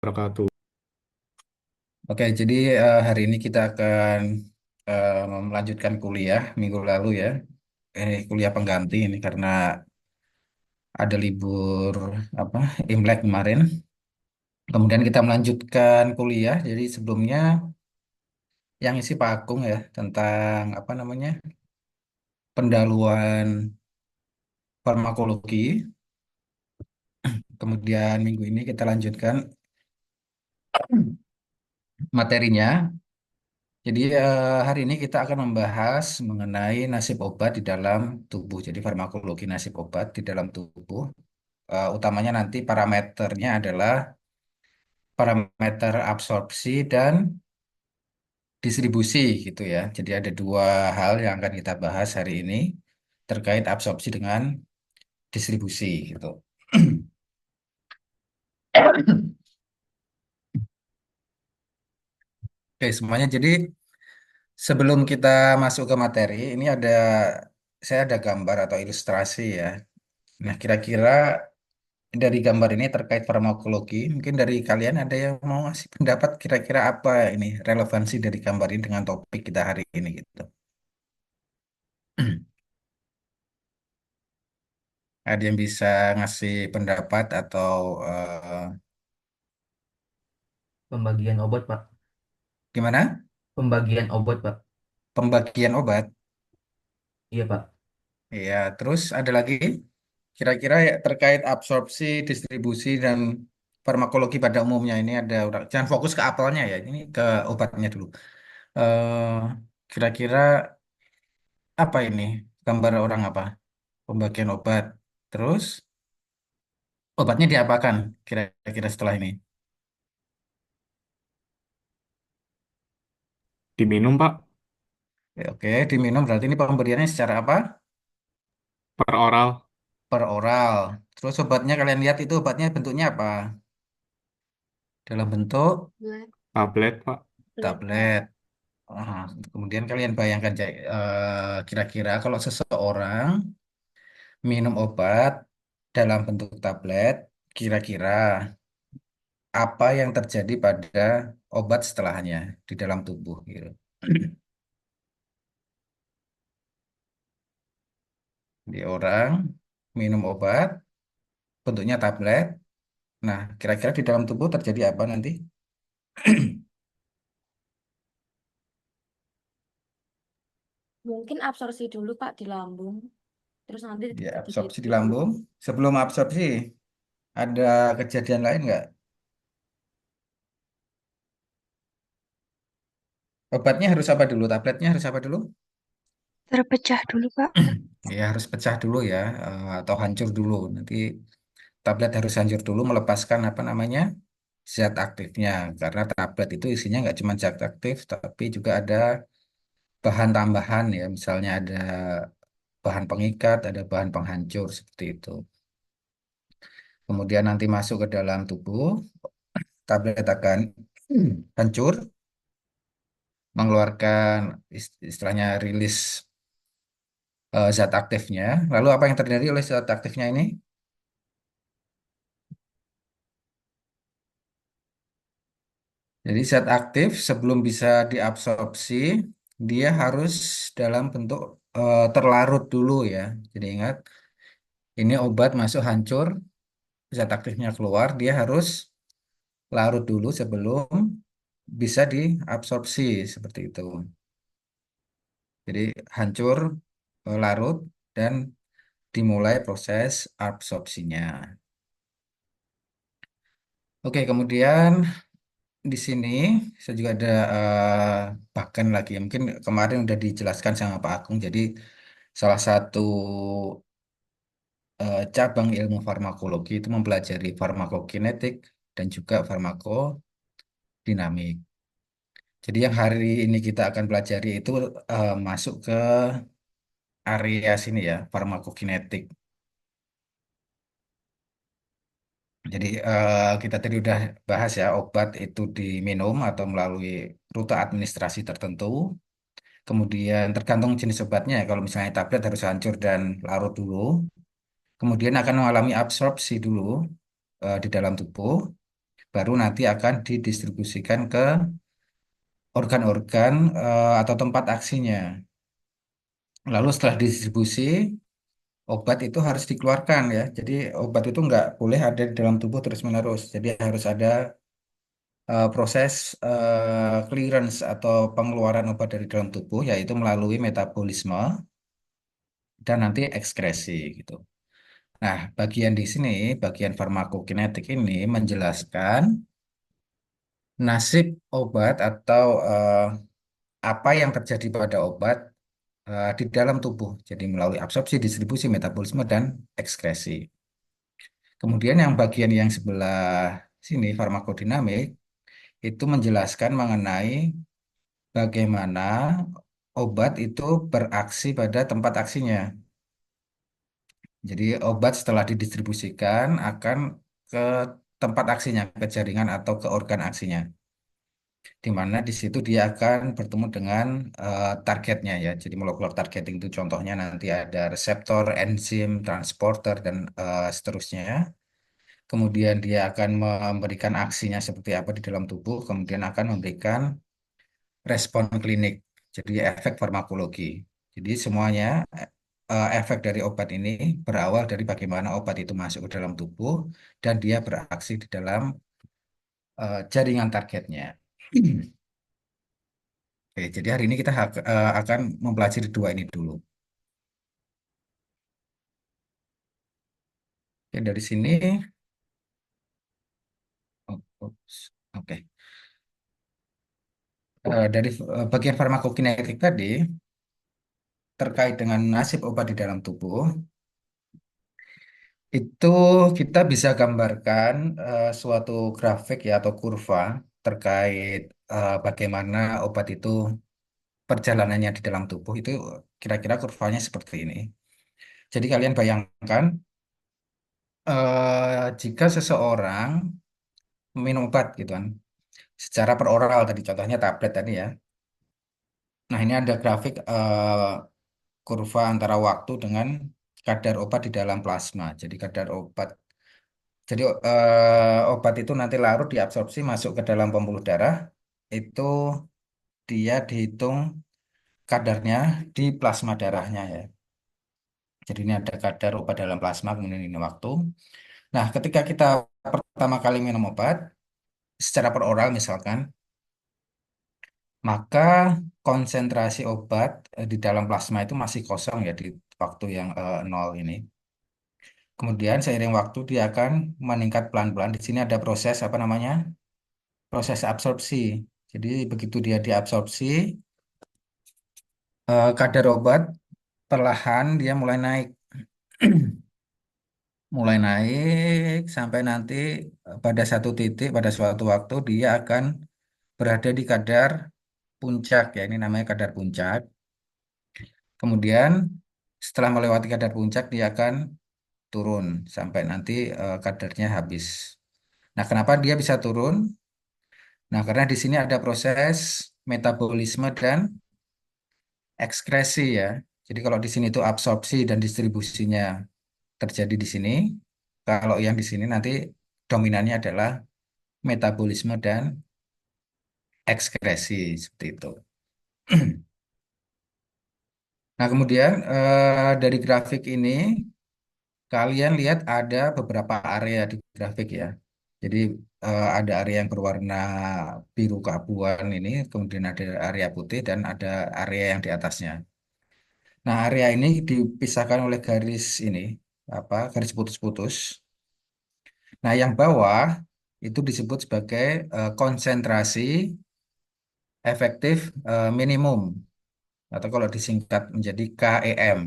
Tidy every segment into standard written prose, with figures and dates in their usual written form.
Wabarakatuh. Oke, jadi hari ini kita akan melanjutkan kuliah minggu lalu ya. Ini kuliah pengganti ini karena ada libur apa Imlek kemarin. Kemudian kita melanjutkan kuliah. Jadi sebelumnya yang isi Pak Agung ya tentang apa namanya pendahuluan farmakologi. Kemudian minggu ini kita lanjutkan materinya. Jadi hari ini kita akan membahas mengenai nasib obat di dalam tubuh. Jadi farmakologi nasib obat di dalam tubuh. Utamanya nanti parameternya adalah parameter absorpsi dan distribusi gitu ya. Jadi ada dua hal yang akan kita bahas hari ini terkait absorpsi dengan distribusi gitu. Oke, semuanya. Jadi sebelum kita masuk ke materi, ini saya ada gambar atau ilustrasi ya. Nah, kira-kira dari gambar ini terkait farmakologi, mungkin dari kalian ada yang mau ngasih pendapat kira-kira apa ini relevansi dari gambar ini dengan topik kita hari ini gitu. Ada yang bisa ngasih pendapat atau Pembagian obat, Pak. gimana? Pembagian obat, Pak. Pembagian obat. Iya, Pak. Ya, terus ada lagi kira-kira ya, terkait absorpsi, distribusi dan farmakologi pada umumnya ini jangan fokus ke apelnya ya, ini ke obatnya dulu. Eh, Kira-kira apa ini? Gambar orang apa? Pembagian obat. Terus obatnya diapakan kira-kira setelah ini? Diminum, Pak, Ya, oke, diminum berarti ini pemberiannya secara apa? per oral, Per oral. Terus obatnya kalian lihat itu obatnya bentuknya apa? Dalam bentuk tablet, Pak. tablet. Ah, kemudian kalian bayangkan kira-kira kalau seseorang minum obat dalam bentuk tablet, kira-kira apa yang terjadi pada obat setelahnya di dalam tubuh gitu. Di orang minum obat bentuknya tablet. Nah, kira-kira di dalam tubuh terjadi apa nanti? Mungkin absorpsi dulu Pak di lambung, terus nanti Dia absorpsi di didistribusi. lambung. Sebelum absorpsi, ada kejadian lain nggak? Obatnya harus apa dulu? Tabletnya harus apa dulu? Terpecah dulu, Pak. Ya harus pecah dulu ya, atau hancur dulu. Nanti tablet harus hancur dulu melepaskan apa namanya zat aktifnya. Karena tablet itu isinya nggak cuma zat aktif, tapi juga ada bahan tambahan ya. Misalnya ada bahan pengikat, ada bahan penghancur seperti itu. Kemudian nanti masuk ke dalam tubuh, tablet akan hancur, mengeluarkan istilahnya rilis zat aktifnya. Lalu apa yang terjadi oleh zat aktifnya ini? Jadi zat aktif sebelum bisa diabsorpsi, dia harus dalam bentuk terlarut dulu ya. Jadi ingat, ini obat masuk hancur, zat aktifnya keluar, dia harus larut dulu sebelum bisa diabsorpsi seperti itu. Jadi hancur, larut, dan dimulai proses absorpsinya. Oke, kemudian di sini saya juga ada bahkan lagi ya, mungkin kemarin udah dijelaskan sama Pak Agung. Jadi salah satu cabang ilmu farmakologi itu mempelajari farmakokinetik dan juga farmakodinamik. Jadi yang hari ini kita akan pelajari itu masuk ke area sini ya, farmakokinetik. Jadi kita tadi udah bahas ya obat itu diminum atau melalui rute administrasi tertentu. Kemudian tergantung jenis obatnya. Kalau misalnya tablet harus hancur dan larut dulu. Kemudian akan mengalami absorpsi dulu di dalam tubuh. baru nanti akan didistribusikan ke organ-organ atau tempat aksinya. Lalu setelah didistribusi, obat itu harus dikeluarkan ya. Jadi obat itu nggak boleh ada di dalam tubuh terus-menerus. Jadi harus ada proses clearance atau pengeluaran obat dari dalam tubuh, yaitu melalui metabolisme dan nanti ekskresi gitu. Nah, bagian di sini, bagian farmakokinetik ini menjelaskan nasib obat atau apa yang terjadi pada obat di dalam tubuh. Jadi melalui absorpsi, distribusi, metabolisme, dan ekskresi. Kemudian yang bagian yang sebelah sini, farmakodinamik, itu menjelaskan mengenai bagaimana obat itu beraksi pada tempat aksinya. Jadi obat setelah didistribusikan akan ke tempat aksinya, ke jaringan atau ke organ aksinya. Di mana di situ dia akan bertemu dengan targetnya ya. Jadi molekular targeting itu contohnya nanti ada reseptor, enzim, transporter, dan seterusnya. Kemudian dia akan memberikan aksinya seperti apa di dalam tubuh, kemudian akan memberikan respon klinik, jadi efek farmakologi. Jadi semuanya efek dari obat ini berawal dari bagaimana obat itu masuk ke dalam tubuh dan dia beraksi di dalam jaringan targetnya. Oke, jadi hari ini kita akan mempelajari dua ini dulu. Oke, dari sini, oke. Dari bagian farmakokinetik tadi terkait dengan nasib obat di dalam tubuh, itu kita bisa gambarkan suatu grafik ya atau kurva terkait bagaimana obat itu perjalanannya di dalam tubuh itu kira-kira kurvanya seperti ini. Jadi kalian bayangkan jika seseorang minum obat gitu kan, secara peroral tadi contohnya tablet tadi ya. Nah ini ada grafik kurva antara waktu dengan kadar obat di dalam plasma. Jadi kadar obat, jadi obat itu nanti larut diabsorpsi masuk ke dalam pembuluh darah, itu dia dihitung kadarnya di plasma darahnya ya. Jadi ini ada kadar obat dalam plasma, kemudian ini waktu. Nah, ketika kita pertama kali minum obat, secara peroral misalkan, maka konsentrasi obat di dalam plasma itu masih kosong ya di waktu yang nol ini. Kemudian seiring waktu dia akan meningkat pelan-pelan. Di sini ada proses apa namanya? Proses absorpsi. Jadi begitu dia diabsorpsi, kadar obat perlahan dia mulai naik. Mulai naik sampai nanti pada satu titik, pada suatu waktu dia akan berada di kadar puncak ya. Ini namanya kadar puncak. Kemudian setelah melewati kadar puncak dia akan turun sampai nanti kadarnya habis. Nah, kenapa dia bisa turun? Nah, karena di sini ada proses metabolisme dan ekskresi ya. Jadi kalau di sini itu absorpsi dan distribusinya terjadi di sini, kalau yang di sini nanti dominannya adalah metabolisme dan ekskresi seperti itu. Nah, kemudian dari grafik ini kalian lihat ada beberapa area di grafik ya. Jadi ada area yang berwarna biru keabuan ini, kemudian ada area putih dan ada area yang di atasnya. Nah, area ini dipisahkan oleh garis ini, apa garis putus-putus. Nah, yang bawah itu disebut sebagai konsentrasi efektif minimum atau kalau disingkat menjadi KEM.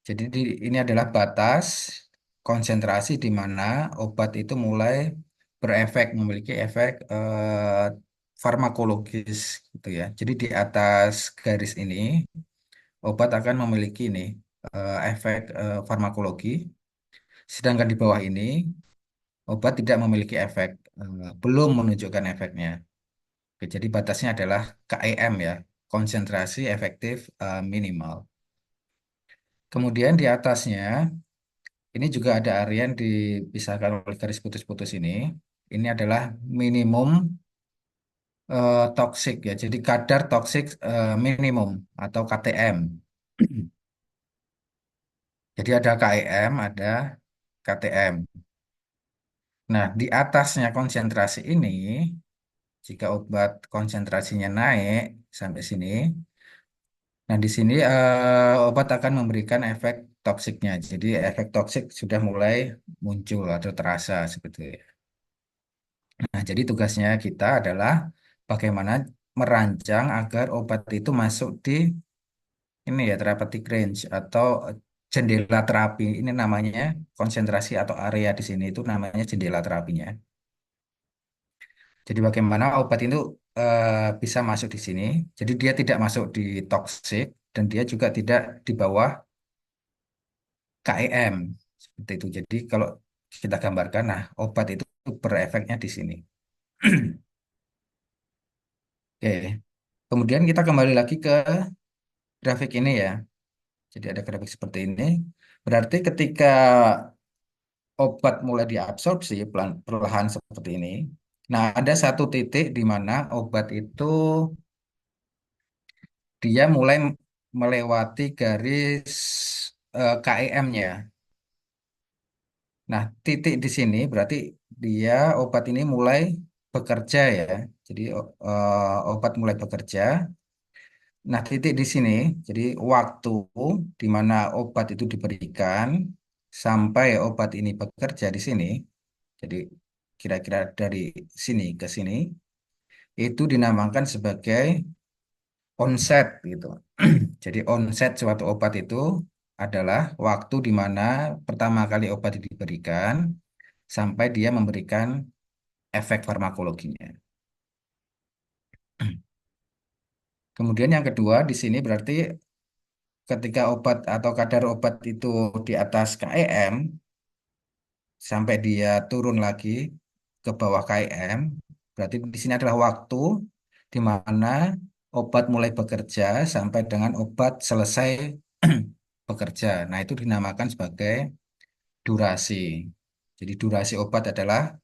Jadi ini adalah batas konsentrasi di mana obat itu mulai berefek, memiliki efek farmakologis gitu ya. Jadi di atas garis ini obat akan memiliki ini efek farmakologi, sedangkan di bawah ini obat tidak memiliki efek, belum menunjukkan efeknya. Oke, jadi batasnya adalah KEM ya, konsentrasi efektif minimal. Kemudian di atasnya Ini juga ada area yang dipisahkan oleh garis putus-putus ini. Ini adalah minimum toxic ya. Jadi kadar toxic minimum atau KTM. Jadi ada KEM, ada KTM. Nah, di atasnya konsentrasi ini, jika obat konsentrasinya naik sampai sini, nah di sini obat akan memberikan efek toksiknya. Jadi efek toksik sudah mulai muncul atau terasa seperti itu. Nah, jadi tugasnya kita adalah bagaimana merancang agar obat itu masuk di ini ya therapeutic range atau jendela terapi. Ini namanya konsentrasi atau area di sini itu namanya jendela terapinya. Jadi bagaimana obat itu bisa masuk di sini. Jadi dia tidak masuk di toxic dan dia juga tidak di bawah KEM seperti itu. Jadi kalau kita gambarkan, nah obat itu berefeknya di sini. Oke. Kemudian kita kembali lagi ke grafik ini ya. Jadi ada grafik seperti ini. Berarti ketika obat mulai diabsorpsi perlahan seperti ini. Nah, ada satu titik di mana obat itu dia mulai melewati garis KEM-nya. Nah, titik di sini berarti dia obat ini mulai bekerja ya. Jadi obat mulai bekerja. Nah, titik di sini, jadi waktu di mana obat itu diberikan sampai obat ini bekerja di sini, jadi kira-kira dari sini ke sini, itu dinamakan sebagai onset gitu. Jadi onset suatu obat itu adalah waktu di mana pertama kali obat itu diberikan sampai dia memberikan efek farmakologinya. Kemudian yang kedua di sini berarti ketika obat atau kadar obat itu di atas KEM sampai dia turun lagi ke bawah KEM, berarti di sini adalah waktu di mana obat mulai bekerja sampai dengan obat selesai bekerja. Nah, itu dinamakan sebagai durasi. Jadi durasi obat adalah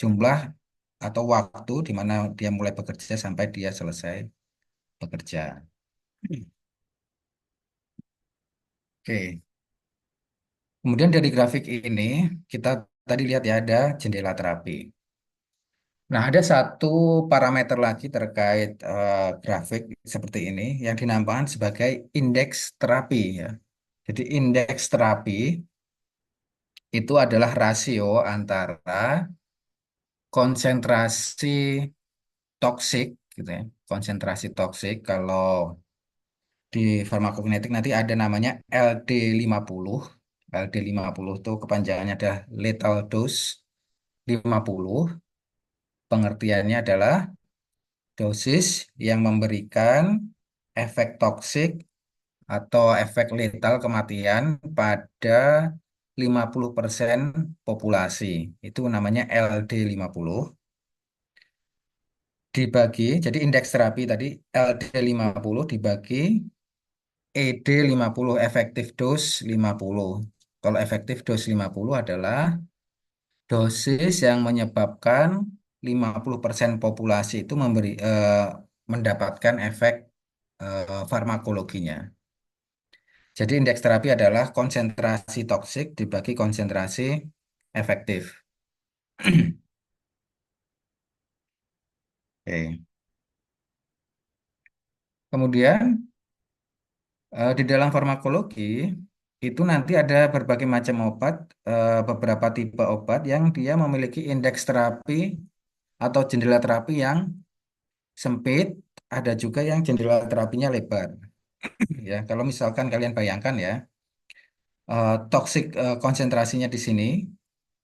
jumlah atau waktu di mana dia mulai bekerja sampai dia selesai bekerja. Oke. Kemudian dari grafik ini kita tadi lihat ya ada jendela terapi. Nah, ada satu parameter lagi terkait grafik seperti ini yang dinamakan sebagai indeks terapi ya. Jadi indeks terapi itu adalah rasio antara konsentrasi toksik gitu ya. Konsentrasi toksik kalau di farmakokinetik nanti ada namanya LD50. LD50 itu kepanjangannya adalah lethal dose 50. Pengertiannya adalah dosis yang memberikan efek toksik atau efek letal kematian pada 50% populasi. Itu namanya LD50. Dibagi, jadi indeks terapi tadi LD50 dibagi ED50, efektif dose 50. Kalau efektif dose 50 adalah dosis yang menyebabkan 50% populasi itu mendapatkan efek farmakologinya. Jadi indeks terapi adalah konsentrasi toksik dibagi konsentrasi efektif. Oke. Kemudian di dalam farmakologi itu nanti ada berbagai macam obat, beberapa tipe obat yang dia memiliki indeks terapi atau jendela terapi yang sempit, ada juga yang jendela terapinya lebar. Ya, kalau misalkan kalian bayangkan ya, toksik konsentrasinya di sini,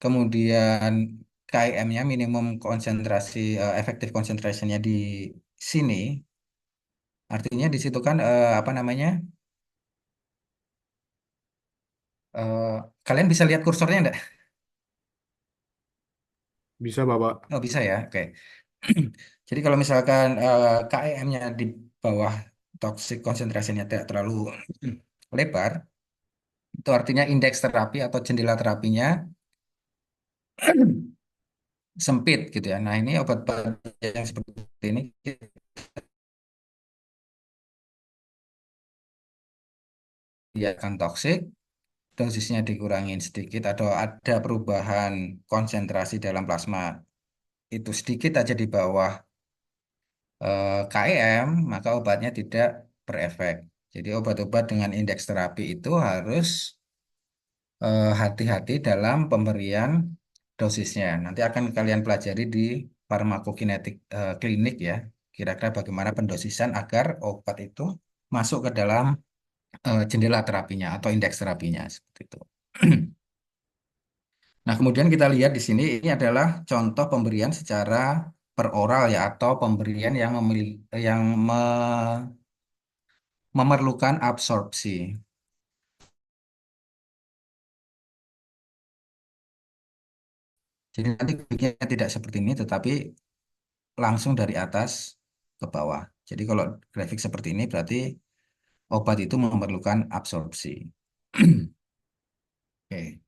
kemudian KIM-nya minimum konsentrasi efektif konsentrasinya di sini, artinya di situ kan apa namanya? eh, Kalian bisa lihat kursornya enggak? Bisa, Bapak. Oh, bisa ya. Oke. Jadi kalau misalkan KIM-nya di bawah toksik konsentrasinya tidak terlalu lebar, Itu artinya indeks terapi atau jendela terapinya sempit gitu ya. Nah, ini obat-obat yang seperti ini dia akan toksik, dosisnya dikurangin sedikit atau ada perubahan konsentrasi dalam plasma itu sedikit aja di bawah KEM, maka obatnya tidak berefek. Jadi obat-obat dengan indeks terapi itu harus hati-hati dalam pemberian dosisnya. Nanti akan kalian pelajari di farmakokinetik klinik ya. Kira-kira bagaimana pendosisan agar obat itu masuk ke dalam jendela terapinya atau indeks terapinya seperti itu. Nah, kemudian kita lihat di sini ini adalah contoh pemberian secara peroral ya atau pemberian yang memerlukan absorpsi. Jadi nanti grafiknya tidak seperti ini, tetapi langsung dari atas ke bawah. Jadi kalau grafik seperti ini berarti obat itu memerlukan absorpsi. Oke,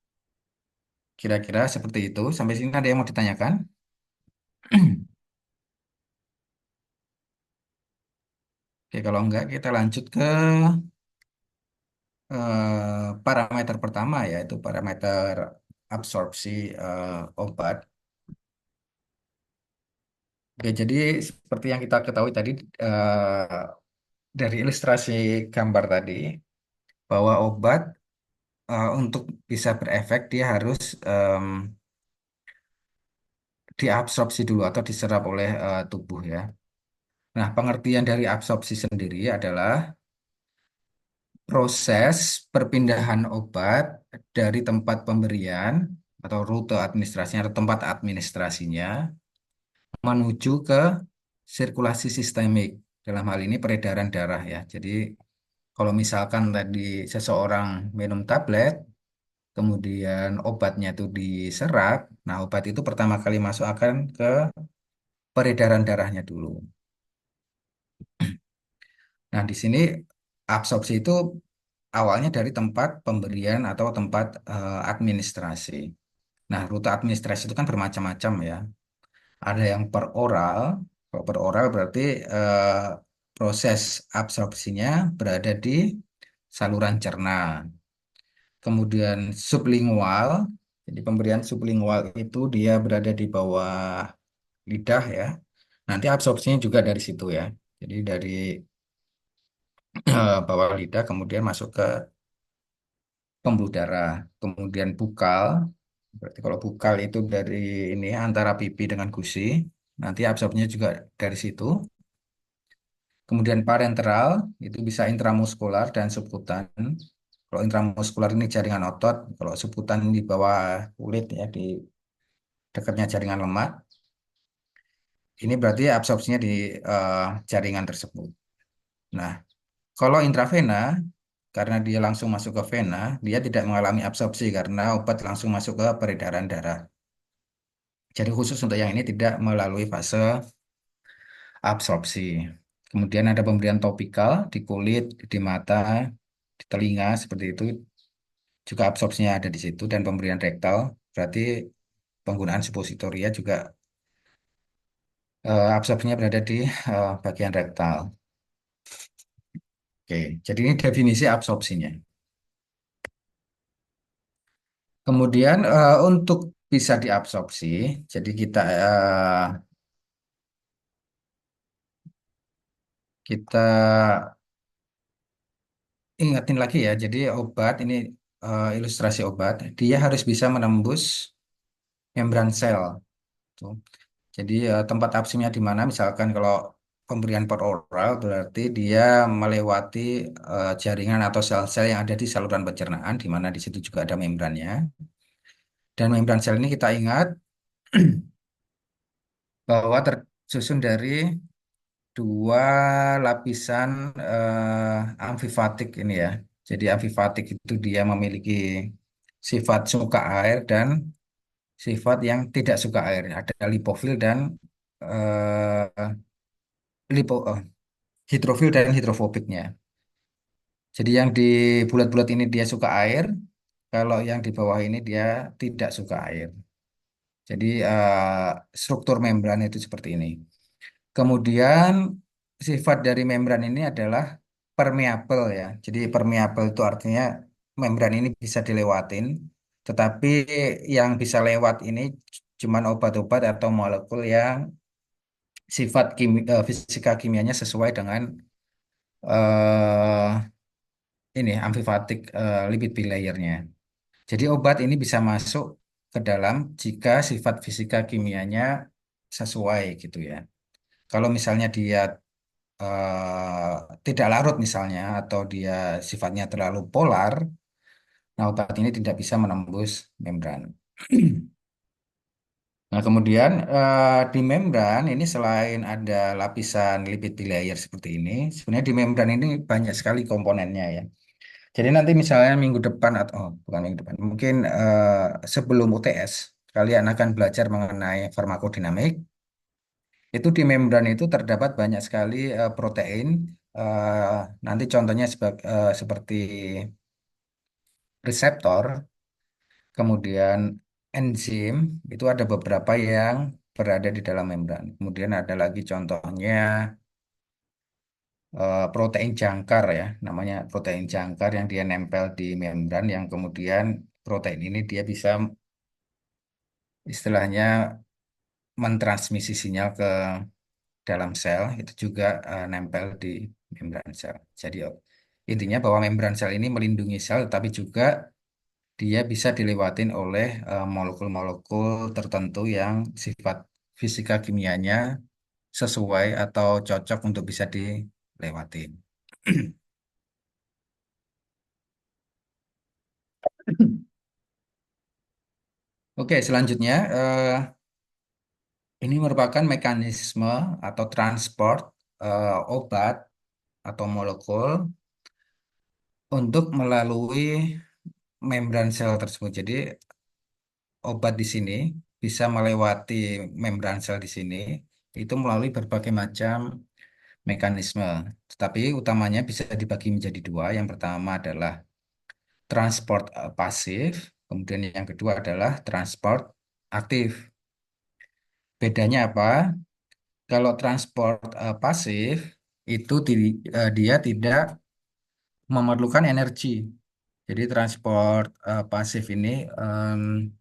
kira-kira seperti itu. Sampai sini ada yang mau ditanyakan? Oke, kalau enggak kita lanjut ke parameter pertama yaitu parameter absorpsi obat. Oke, jadi seperti yang kita ketahui tadi dari ilustrasi gambar tadi bahwa obat untuk bisa berefek dia harus diabsorpsi dulu atau diserap oleh tubuh ya. Nah, pengertian dari absorpsi sendiri adalah proses perpindahan obat dari tempat pemberian atau rute administrasinya atau tempat administrasinya menuju ke sirkulasi sistemik. Dalam hal ini peredaran darah ya. Jadi kalau misalkan tadi seseorang minum tablet, kemudian obatnya itu diserap, nah obat itu pertama kali masuk akan ke peredaran darahnya dulu. Nah, di sini absorpsi itu awalnya dari tempat pemberian atau tempat administrasi. Nah, rute administrasi itu kan bermacam-macam ya. Ada yang per oral. Kalau per oral berarti proses absorpsinya berada di saluran cerna. Kemudian sublingual. Jadi pemberian sublingual itu dia berada di bawah lidah ya. Nanti absorpsinya juga dari situ ya. Jadi dari bawah lidah kemudian masuk ke pembuluh darah, kemudian bukal. Berarti kalau bukal itu dari ini antara pipi dengan gusi, nanti absorpsinya juga dari situ. Kemudian parenteral itu bisa intramuskular dan subkutan. Kalau intramuskular ini jaringan otot, kalau subkutan di bawah kulit ya di dekatnya jaringan lemak. Ini berarti absorpsinya di jaringan tersebut. Nah, kalau intravena karena dia langsung masuk ke vena, dia tidak mengalami absorpsi karena obat langsung masuk ke peredaran darah. Jadi khusus untuk yang ini tidak melalui fase absorpsi. Kemudian ada pemberian topikal di kulit, di mata, di telinga seperti itu juga absorpsinya ada di situ dan pemberian rektal berarti penggunaan suppositoria juga absorpsinya berada di bagian rektal. Oke, jadi ini definisi absorpsinya. Kemudian untuk bisa diabsorpsi, jadi kita ingatin lagi ya. Jadi obat ini ilustrasi obat, dia harus bisa menembus membran sel. Tuh. Jadi tempat absorpsinya di mana? Misalkan kalau pemberian per oral berarti dia melewati jaringan atau sel-sel yang ada di saluran pencernaan, di mana di situ juga ada membrannya. Dan membran sel ini kita ingat bahwa tersusun dari dua lapisan amfifatik ini ya. Jadi amfifatik itu dia memiliki sifat suka air dan sifat yang tidak suka air. Ada lipofil dan eh, lipo, hidrofil dan hidrofobiknya. Jadi yang di bulat-bulat ini dia suka air, kalau yang di bawah ini dia tidak suka air. Jadi struktur membran itu seperti ini. Kemudian sifat dari membran ini adalah permeable ya. Jadi permeable itu artinya membran ini bisa dilewatin, tetapi yang bisa lewat ini cuman obat-obat atau molekul yang fisika kimianya sesuai dengan eh, ini amfifatik lipid bilayernya. Jadi obat ini bisa masuk ke dalam jika sifat fisika kimianya sesuai gitu ya. Kalau misalnya dia tidak larut misalnya atau dia sifatnya terlalu polar, nah obat ini tidak bisa menembus membran. Nah, kemudian di membran ini selain ada lapisan lipid bilayer seperti ini, sebenarnya di membran ini banyak sekali komponennya ya. Jadi nanti misalnya minggu depan atau bukan minggu depan, mungkin sebelum UTS kalian akan belajar mengenai farmakodinamik. Itu di membran itu terdapat banyak sekali protein. Nanti contohnya seperti reseptor, kemudian enzim, itu ada beberapa yang berada di dalam membran. Kemudian ada lagi contohnya protein jangkar ya, namanya protein jangkar yang dia nempel di membran, yang kemudian protein ini dia bisa istilahnya mentransmisi sinyal ke dalam sel, itu juga nempel di membran sel. Jadi intinya bahwa membran sel ini melindungi sel, tapi juga dia bisa dilewatin oleh molekul-molekul tertentu yang sifat fisika kimianya sesuai atau cocok untuk bisa dilewatin. Oke, selanjutnya ini merupakan mekanisme atau transport obat atau molekul untuk melalui membran sel tersebut. Jadi obat di sini bisa melewati membran sel di sini itu melalui berbagai macam mekanisme. Tetapi utamanya bisa dibagi menjadi dua. Yang pertama adalah transport pasif, kemudian yang kedua adalah transport aktif. Bedanya apa? Kalau transport pasif itu dia tidak memerlukan energi. Jadi transport pasif ini em,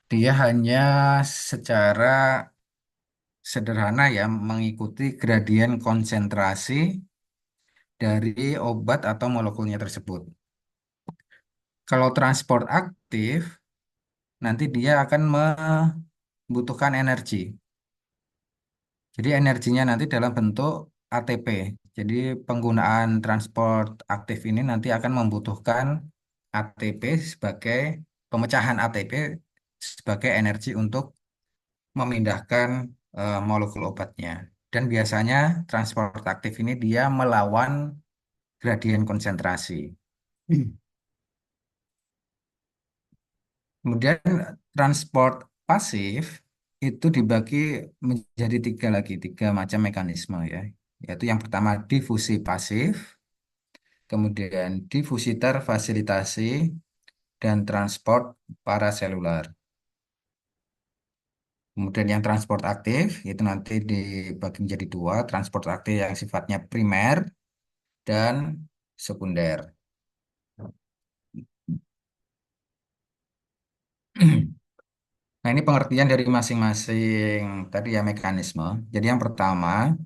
dia hanya secara sederhana ya mengikuti gradien konsentrasi dari obat atau molekulnya tersebut. Kalau transport aktif, nanti dia akan membutuhkan energi. Jadi energinya nanti dalam bentuk ATP. Jadi penggunaan transport aktif ini nanti akan membutuhkan ATP sebagai pemecahan ATP sebagai energi untuk memindahkan molekul obatnya. Dan biasanya transport aktif ini dia melawan gradien konsentrasi. Kemudian transport pasif itu dibagi menjadi tiga macam mekanisme ya. Yaitu yang pertama difusi pasif, kemudian difusi terfasilitasi, dan transport paraselular. Kemudian yang transport aktif itu nanti dibagi menjadi dua, transport aktif yang sifatnya primer dan sekunder. Nah, ini pengertian dari masing-masing tadi ya mekanisme. Jadi yang pertama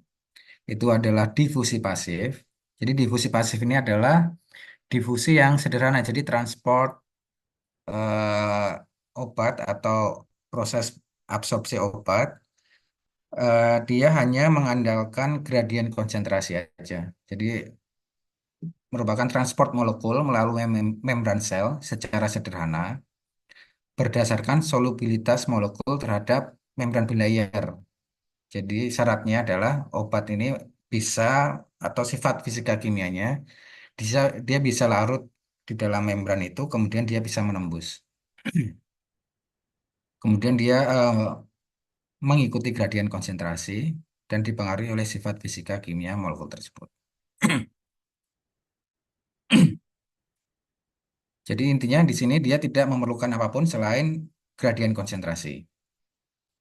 itu adalah difusi pasif. Jadi difusi pasif ini adalah difusi yang sederhana. Jadi transport eh, obat atau proses absorpsi obat dia hanya mengandalkan gradien konsentrasi aja. Jadi merupakan transport molekul melalui membran sel secara sederhana berdasarkan solubilitas molekul terhadap membran bilayer. Jadi syaratnya adalah obat ini bisa atau sifat fisika kimianya bisa dia bisa larut di dalam membran itu, kemudian dia bisa menembus. Kemudian dia mengikuti gradien konsentrasi dan dipengaruhi oleh sifat fisika kimia molekul tersebut. Jadi intinya di sini dia tidak memerlukan apapun selain gradien konsentrasi.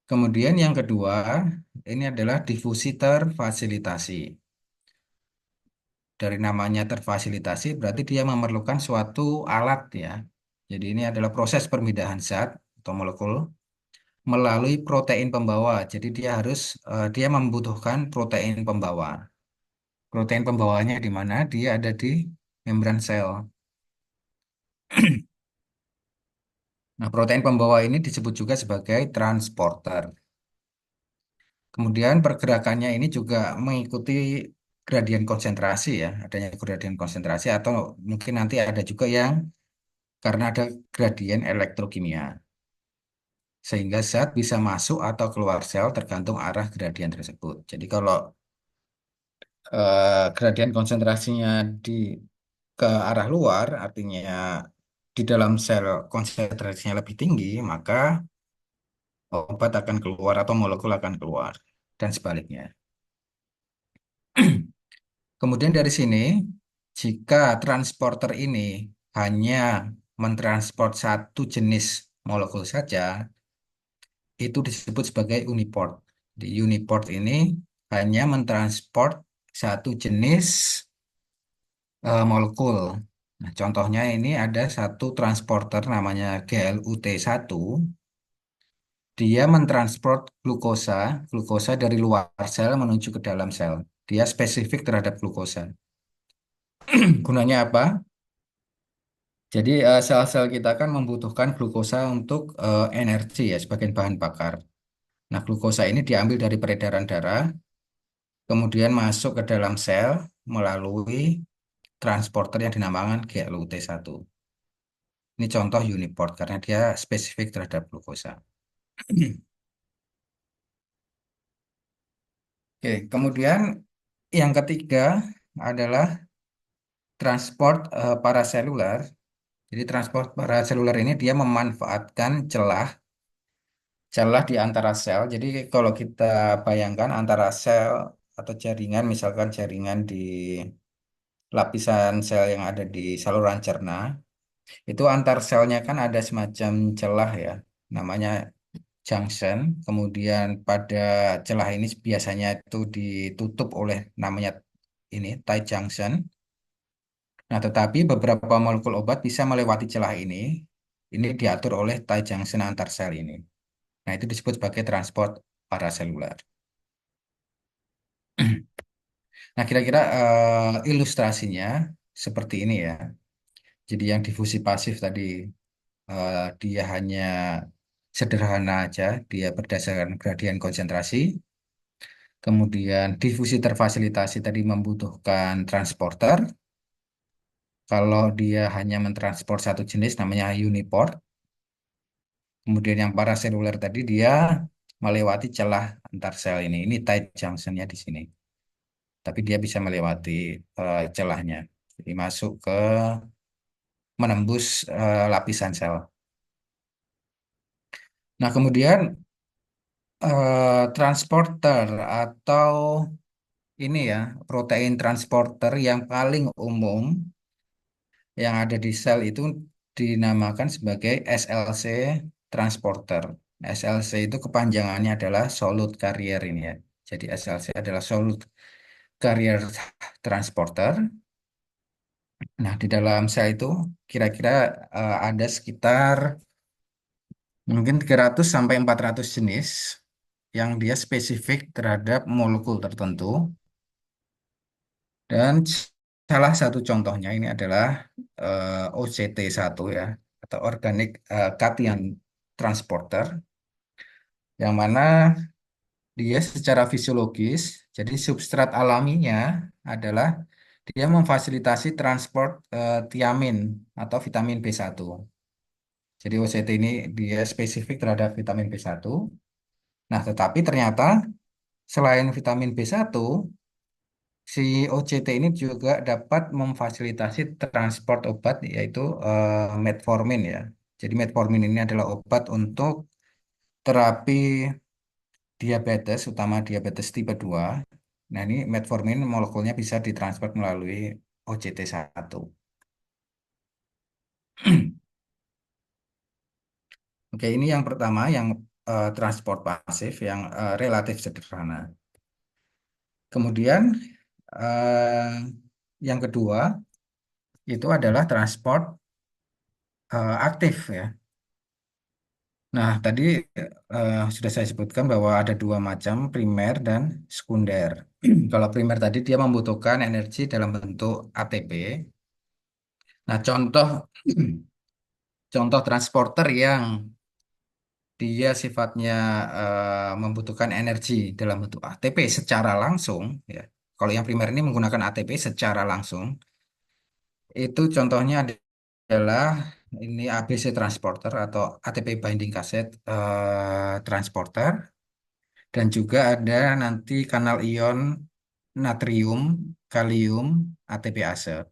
Kemudian yang kedua, ini adalah difusi terfasilitasi. Dari namanya terfasilitasi berarti dia memerlukan suatu alat ya. Jadi ini adalah proses perpindahan zat atau molekul melalui protein pembawa. Jadi dia membutuhkan protein pembawa. Protein pembawanya di mana? Dia ada di membran sel. Nah, protein pembawa ini disebut juga sebagai transporter. Kemudian pergerakannya ini juga mengikuti gradien konsentrasi ya, adanya gradien konsentrasi atau mungkin nanti ada juga yang karena ada gradien elektrokimia. Sehingga zat bisa masuk atau keluar sel tergantung arah gradien tersebut. Jadi kalau gradien konsentrasinya di ke arah luar, artinya di dalam sel konsentrasinya lebih tinggi, maka obat akan keluar atau molekul akan keluar, dan sebaliknya. Kemudian dari sini, jika transporter ini hanya mentransport satu jenis molekul saja, itu disebut sebagai uniport. Di uniport ini hanya mentransport satu jenis molekul. Nah, contohnya ini ada satu transporter namanya GLUT1. Dia mentransport glukosa dari luar sel menuju ke dalam sel. Dia spesifik terhadap glukosa. Gunanya apa? Jadi sel-sel kita kan membutuhkan glukosa untuk energi ya sebagai bahan bakar. Nah, glukosa ini diambil dari peredaran darah, kemudian masuk ke dalam sel melalui transporter yang dinamakan GLUT1. Ini contoh uniport karena dia spesifik terhadap glukosa. Oke, kemudian yang ketiga adalah transport paraseluler. Jadi transport paraseluler ini dia memanfaatkan celah di antara sel. Jadi kalau kita bayangkan antara sel atau jaringan, misalkan jaringan di lapisan sel yang ada di saluran cerna, itu antar selnya kan ada semacam celah ya, namanya junction. Kemudian pada celah ini biasanya itu ditutup oleh namanya ini tight junction. Nah, tetapi beberapa molekul obat bisa melewati celah ini. Ini diatur oleh tight junction antar sel ini. Nah, itu disebut sebagai transport paraseluler. Nah, kira-kira ilustrasinya seperti ini ya. Jadi yang difusi pasif tadi dia hanya sederhana aja, dia berdasarkan gradien konsentrasi. Kemudian difusi terfasilitasi tadi membutuhkan transporter. Kalau dia hanya mentransport satu jenis namanya uniport. Kemudian yang paraseluler tadi dia melewati celah antar sel ini. Ini tight junctionnya di sini. Tapi dia bisa melewati celahnya. Jadi masuk ke menembus lapisan sel. Nah, kemudian transporter atau ini ya, protein transporter yang paling umum yang ada di sel itu dinamakan sebagai SLC transporter. SLC itu kepanjangannya adalah solute carrier ini ya. Jadi SLC adalah solute carrier transporter. Nah, di dalam sel itu kira-kira ada sekitar mungkin 300 sampai 400 jenis yang dia spesifik terhadap molekul tertentu. Dan salah satu contohnya ini adalah OCT1 ya, atau Organic Cation Transporter, yang mana dia secara fisiologis, jadi substrat alaminya adalah dia memfasilitasi transport tiamin atau vitamin B1. Jadi OCT ini dia spesifik terhadap vitamin B1. Nah, tetapi ternyata selain vitamin B1, si OCT ini juga dapat memfasilitasi transport obat yaitu metformin ya. Jadi metformin ini adalah obat untuk terapi diabetes, utama diabetes tipe 2. Nah, ini metformin molekulnya bisa ditransport melalui OCT1. Oke, ini yang pertama yang transport pasif yang relatif sederhana. Kemudian eh, yang kedua itu adalah transport aktif ya. Nah, tadi sudah saya sebutkan bahwa ada dua macam, primer dan sekunder. Kalau primer tadi dia membutuhkan energi dalam bentuk ATP. Nah, contoh contoh transporter yang dia sifatnya membutuhkan energi dalam bentuk ATP secara langsung, ya. Kalau yang primer ini menggunakan ATP secara langsung, itu contohnya adalah ini ABC transporter atau ATP binding cassette transporter. Dan juga ada nanti kanal ion natrium, kalium, ATPase.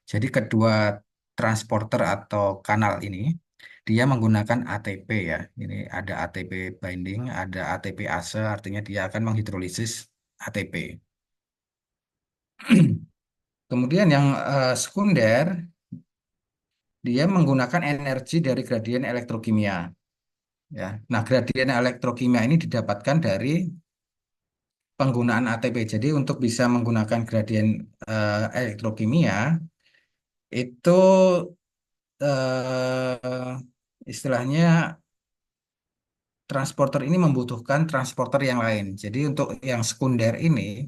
Jadi kedua transporter atau kanal ini dia menggunakan ATP ya. Ini ada ATP binding, ada ATPase, artinya dia akan menghidrolisis ATP. Kemudian yang sekunder, dia menggunakan energi dari gradien elektrokimia. Ya. Nah, gradien elektrokimia ini didapatkan dari penggunaan ATP. Jadi untuk bisa menggunakan gradien elektrokimia itu eh, istilahnya transporter ini membutuhkan transporter yang lain. Jadi untuk yang sekunder ini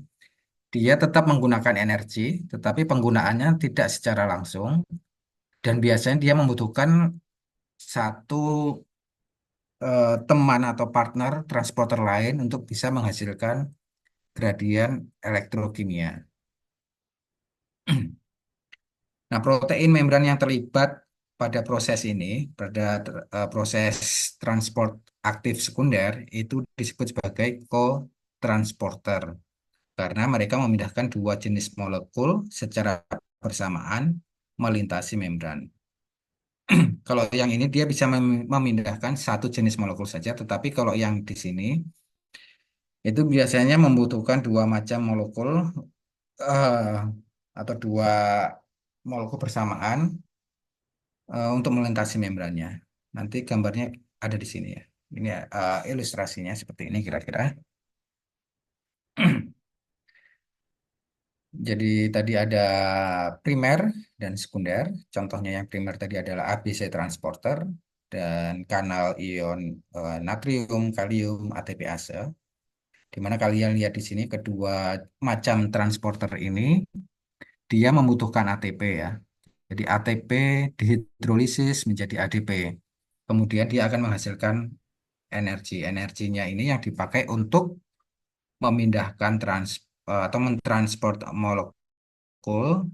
dia tetap menggunakan energi, tetapi penggunaannya tidak secara langsung dan biasanya dia membutuhkan satu teman atau partner transporter lain untuk bisa menghasilkan gradien elektrokimia. Nah, protein membran yang terlibat pada proses ini, pada proses transport aktif sekunder, itu disebut sebagai co-transporter. Karena mereka memindahkan dua jenis molekul secara bersamaan melintasi membran. Kalau yang ini dia bisa memindahkan satu jenis molekul saja, tetapi kalau yang di sini itu biasanya membutuhkan dua macam molekul eh, atau dua molekul bersamaan untuk melintasi membrannya. Nanti gambarnya ada di sini ya. Ini ilustrasinya seperti ini kira-kira. Jadi tadi ada primer dan sekunder. Contohnya yang primer tadi adalah ABC transporter dan kanal ion natrium, kalium, ATPase. Di mana kalian lihat di sini kedua macam transporter ini dia membutuhkan ATP ya. Jadi ATP dihidrolisis menjadi ADP. Kemudian dia akan menghasilkan energi. Energinya ini yang dipakai untuk memindahkan atau mentransport molekul.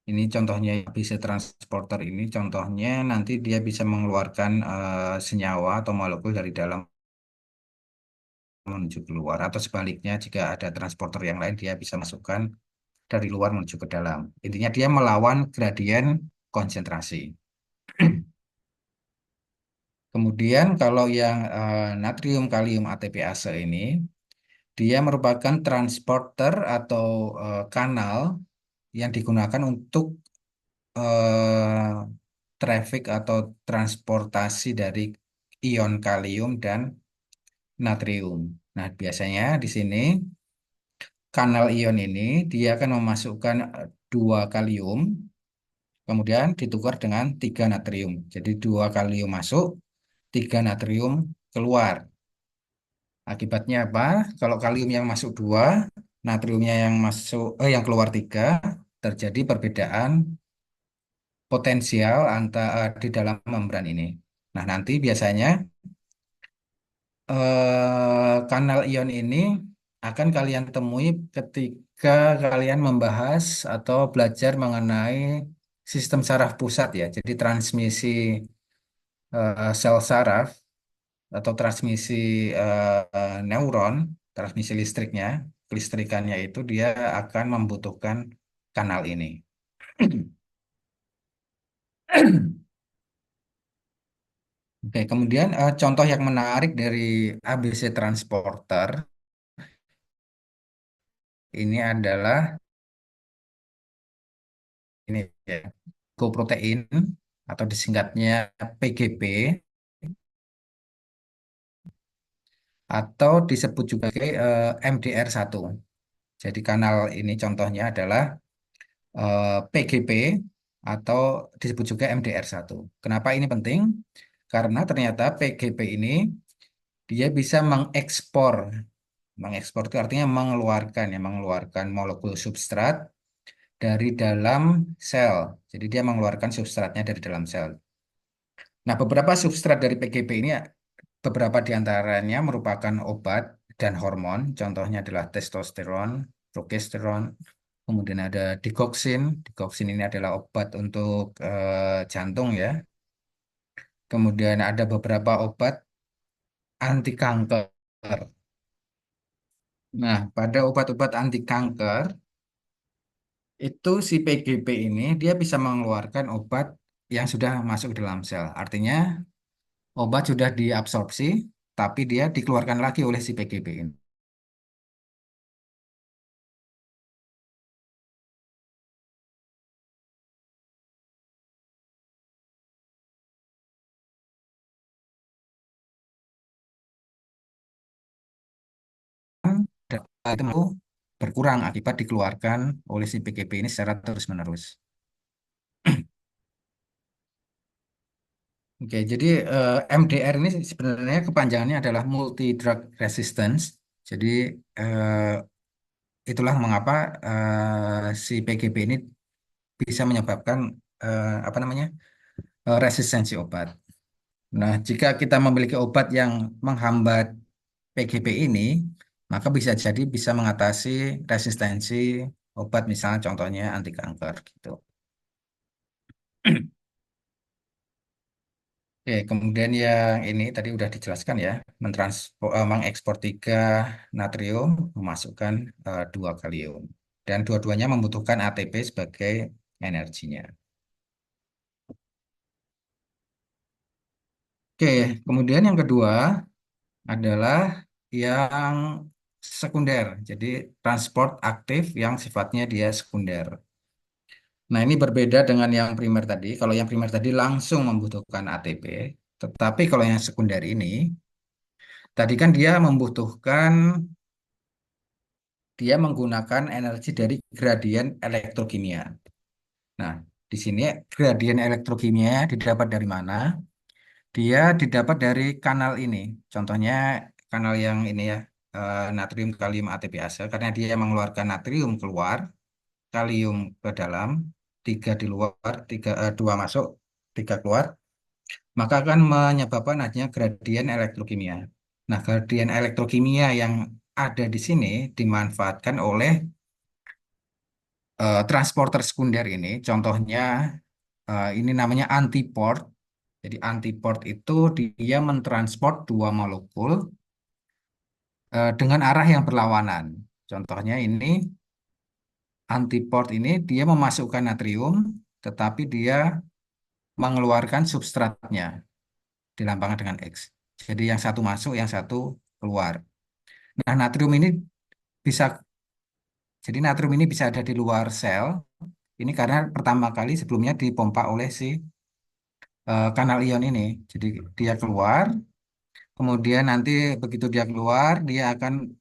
Ini contohnya bisa transporter ini contohnya nanti dia bisa mengeluarkan senyawa atau molekul dari dalam menuju keluar atau sebaliknya jika ada transporter yang lain dia bisa masukkan dari luar menuju ke dalam. Intinya dia melawan gradien konsentrasi. Kemudian kalau yang natrium kalium ATPase ini dia merupakan transporter atau kanal yang digunakan untuk eh, traffic atau transportasi dari ion kalium dan natrium. Nah, biasanya di sini kanal ion ini dia akan memasukkan dua kalium, kemudian ditukar dengan tiga natrium. Jadi dua kalium masuk, tiga natrium keluar. Akibatnya apa? Kalau kalium yang masuk dua, natriumnya yang keluar tiga, terjadi perbedaan potensial di dalam membran ini. Nah, nanti biasanya kanal ion ini akan kalian temui ketika kalian membahas atau belajar mengenai sistem saraf pusat ya. Jadi transmisi sel saraf atau transmisi neuron, transmisi listriknya, kelistrikannya itu dia akan membutuhkan kanal ini. Oke, kemudian contoh yang menarik dari ABC transporter ini adalah ini ya, goprotein. atau disingkatnya PGP atau disebut juga sebagai MDR1. Jadi kanal ini contohnya adalah PGP atau disebut juga MDR1. Kenapa ini penting? Karena ternyata PGP ini dia bisa mengekspor. Mengekspor itu artinya mengeluarkan molekul substrat dari dalam sel. Jadi dia mengeluarkan substratnya dari dalam sel. Nah, beberapa substrat dari PGP ini, beberapa di antaranya merupakan obat dan hormon. Contohnya adalah testosteron, progesteron, kemudian ada digoxin. Digoxin ini adalah obat untuk jantung ya. Kemudian ada beberapa obat anti kanker. Nah, pada obat-obat anti kanker itu si PGP ini dia bisa mengeluarkan obat yang sudah masuk ke dalam sel. Artinya obat sudah diabsorpsi, tapi dia dikeluarkan lagi oleh si PGP ini. Dan itu berkurang akibat dikeluarkan oleh si PGP ini secara terus-menerus. Oke, jadi MDR ini sebenarnya kepanjangannya adalah multi drug resistance. Jadi itulah mengapa si PGP ini bisa menyebabkan apa namanya resistensi obat. Nah, jika kita memiliki obat yang menghambat PGP ini, maka bisa jadi bisa mengatasi resistensi obat, misalnya contohnya anti kanker gitu. Oke, kemudian yang ini tadi udah dijelaskan ya, mengekspor 3 natrium, memasukkan 2 kalium. Dan dua-duanya membutuhkan ATP sebagai energinya. Oke, kemudian yang kedua adalah yang sekunder. Jadi transport aktif yang sifatnya dia sekunder. Nah, ini berbeda dengan yang primer tadi. Kalau yang primer tadi langsung membutuhkan ATP, tetapi kalau yang sekunder ini tadi kan dia menggunakan energi dari gradien elektrokimia. Nah, di sini gradien elektrokimia didapat dari mana? Dia didapat dari kanal ini. Contohnya kanal yang ini ya, natrium kalium ATPase, karena dia mengeluarkan natrium keluar, kalium ke dalam, 3 di luar, 2 masuk, 3 keluar, maka akan menyebabkan adanya gradien elektrokimia. Nah, gradien elektrokimia yang ada di sini dimanfaatkan oleh transporter sekunder ini. Contohnya ini namanya antiport. Jadi antiport itu dia mentransport 2 molekul dengan arah yang berlawanan. Contohnya ini antiport ini dia memasukkan natrium, tetapi dia mengeluarkan substratnya dilambangkan dengan X. Jadi yang satu masuk, yang satu keluar. Nah, bisa natrium ini bisa ada di luar sel. Ini karena pertama kali sebelumnya dipompa oleh si kanal ion ini. Jadi dia keluar, kemudian nanti begitu dia keluar, dia akan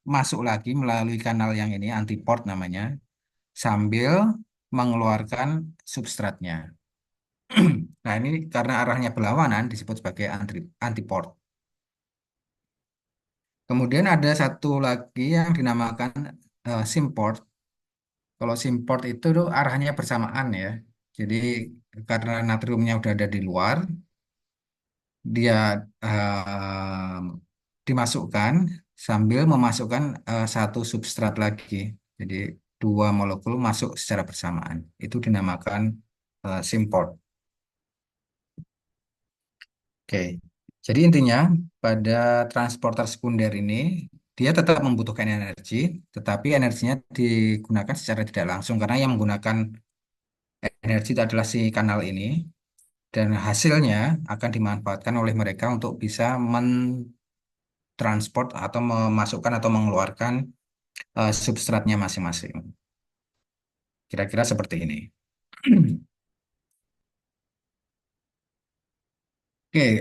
masuk lagi melalui kanal yang ini, antiport namanya, sambil mengeluarkan substratnya. Nah, ini karena arahnya berlawanan disebut sebagai antiport. Kemudian ada satu lagi yang dinamakan symport. Kalau symport itu tuh arahnya bersamaan ya. Jadi karena natriumnya udah ada di luar, dia dimasukkan sambil memasukkan satu substrat lagi. Jadi 2 molekul masuk secara bersamaan. Itu dinamakan symport. Oke. Jadi intinya pada transporter sekunder ini dia tetap membutuhkan energi, tetapi energinya digunakan secara tidak langsung karena yang menggunakan energi itu adalah si kanal ini dan hasilnya akan dimanfaatkan oleh mereka untuk bisa mentransport atau memasukkan atau mengeluarkan substratnya masing-masing. Kira-kira seperti ini. Oke,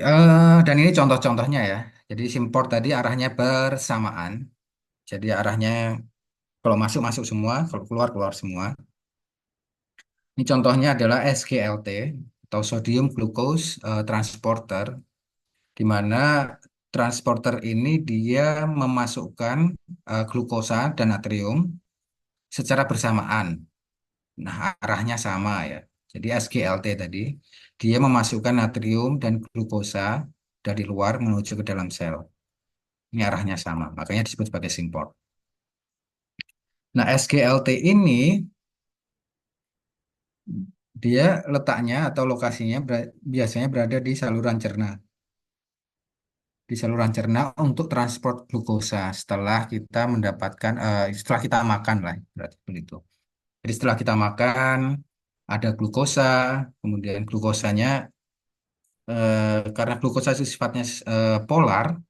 dan ini contoh-contohnya ya. Jadi import tadi arahnya bersamaan. Jadi arahnya kalau masuk masuk semua, kalau keluar keluar semua. Ini contohnya adalah SGLT atau sodium glucose transporter, di mana transporter ini dia memasukkan glukosa dan natrium secara bersamaan. Nah, arahnya sama ya. Jadi SGLT tadi dia memasukkan natrium dan glukosa dari luar menuju ke dalam sel. Ini arahnya sama, makanya disebut sebagai simport. Nah, SGLT ini dia letaknya atau lokasinya biasanya berada di saluran cerna. Di saluran cerna untuk transport glukosa setelah kita mendapatkan setelah kita makan lah berarti begitu. Jadi setelah kita makan ada glukosa, kemudian glukosanya karena glukosa itu sifatnya polar,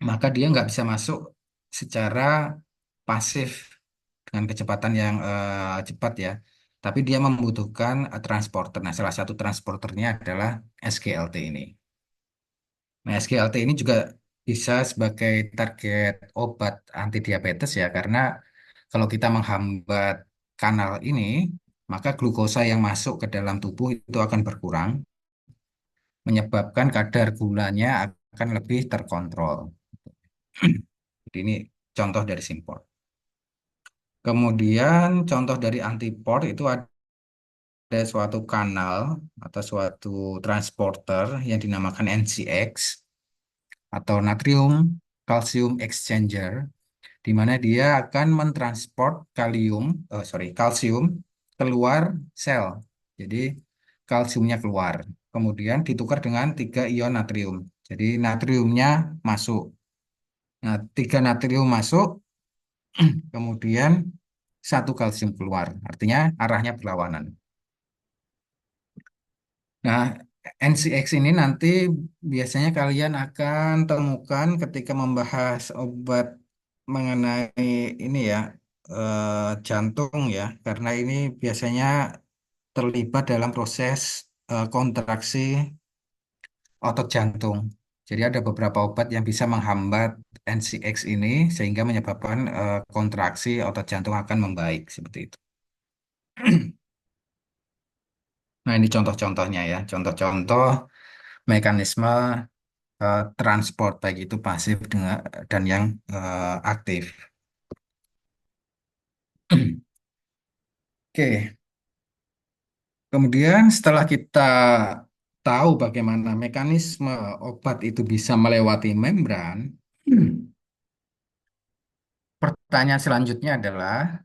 maka dia nggak bisa masuk secara pasif dengan kecepatan yang cepat ya. Tapi dia membutuhkan transporter. Nah, salah satu transporternya adalah SGLT ini. Nah, SGLT ini juga bisa sebagai target obat anti diabetes ya, karena kalau kita menghambat kanal ini, maka glukosa yang masuk ke dalam tubuh itu akan berkurang, menyebabkan kadar gulanya akan lebih terkontrol. Jadi ini contoh dari Simport. Kemudian contoh dari antiport itu ada suatu kanal atau suatu transporter yang dinamakan NCX atau natrium calcium exchanger, di mana dia akan mentransport kalsium keluar sel. Jadi kalsiumnya keluar, kemudian ditukar dengan 3 ion natrium. Jadi natriumnya masuk. Nah, 3 natrium masuk, kemudian 1 kalsium keluar. Artinya arahnya berlawanan. Nah, NCX ini nanti biasanya kalian akan temukan ketika membahas obat mengenai ini ya, jantung ya, karena ini biasanya terlibat dalam proses kontraksi otot jantung. Jadi ada beberapa obat yang bisa menghambat NCX ini sehingga menyebabkan kontraksi otot jantung akan membaik seperti itu. Nah, ini contoh-contohnya ya, contoh-contoh mekanisme transport baik itu pasif dan yang aktif. Oke, kemudian setelah kita tahu bagaimana mekanisme obat itu bisa melewati membran, pertanyaan selanjutnya adalah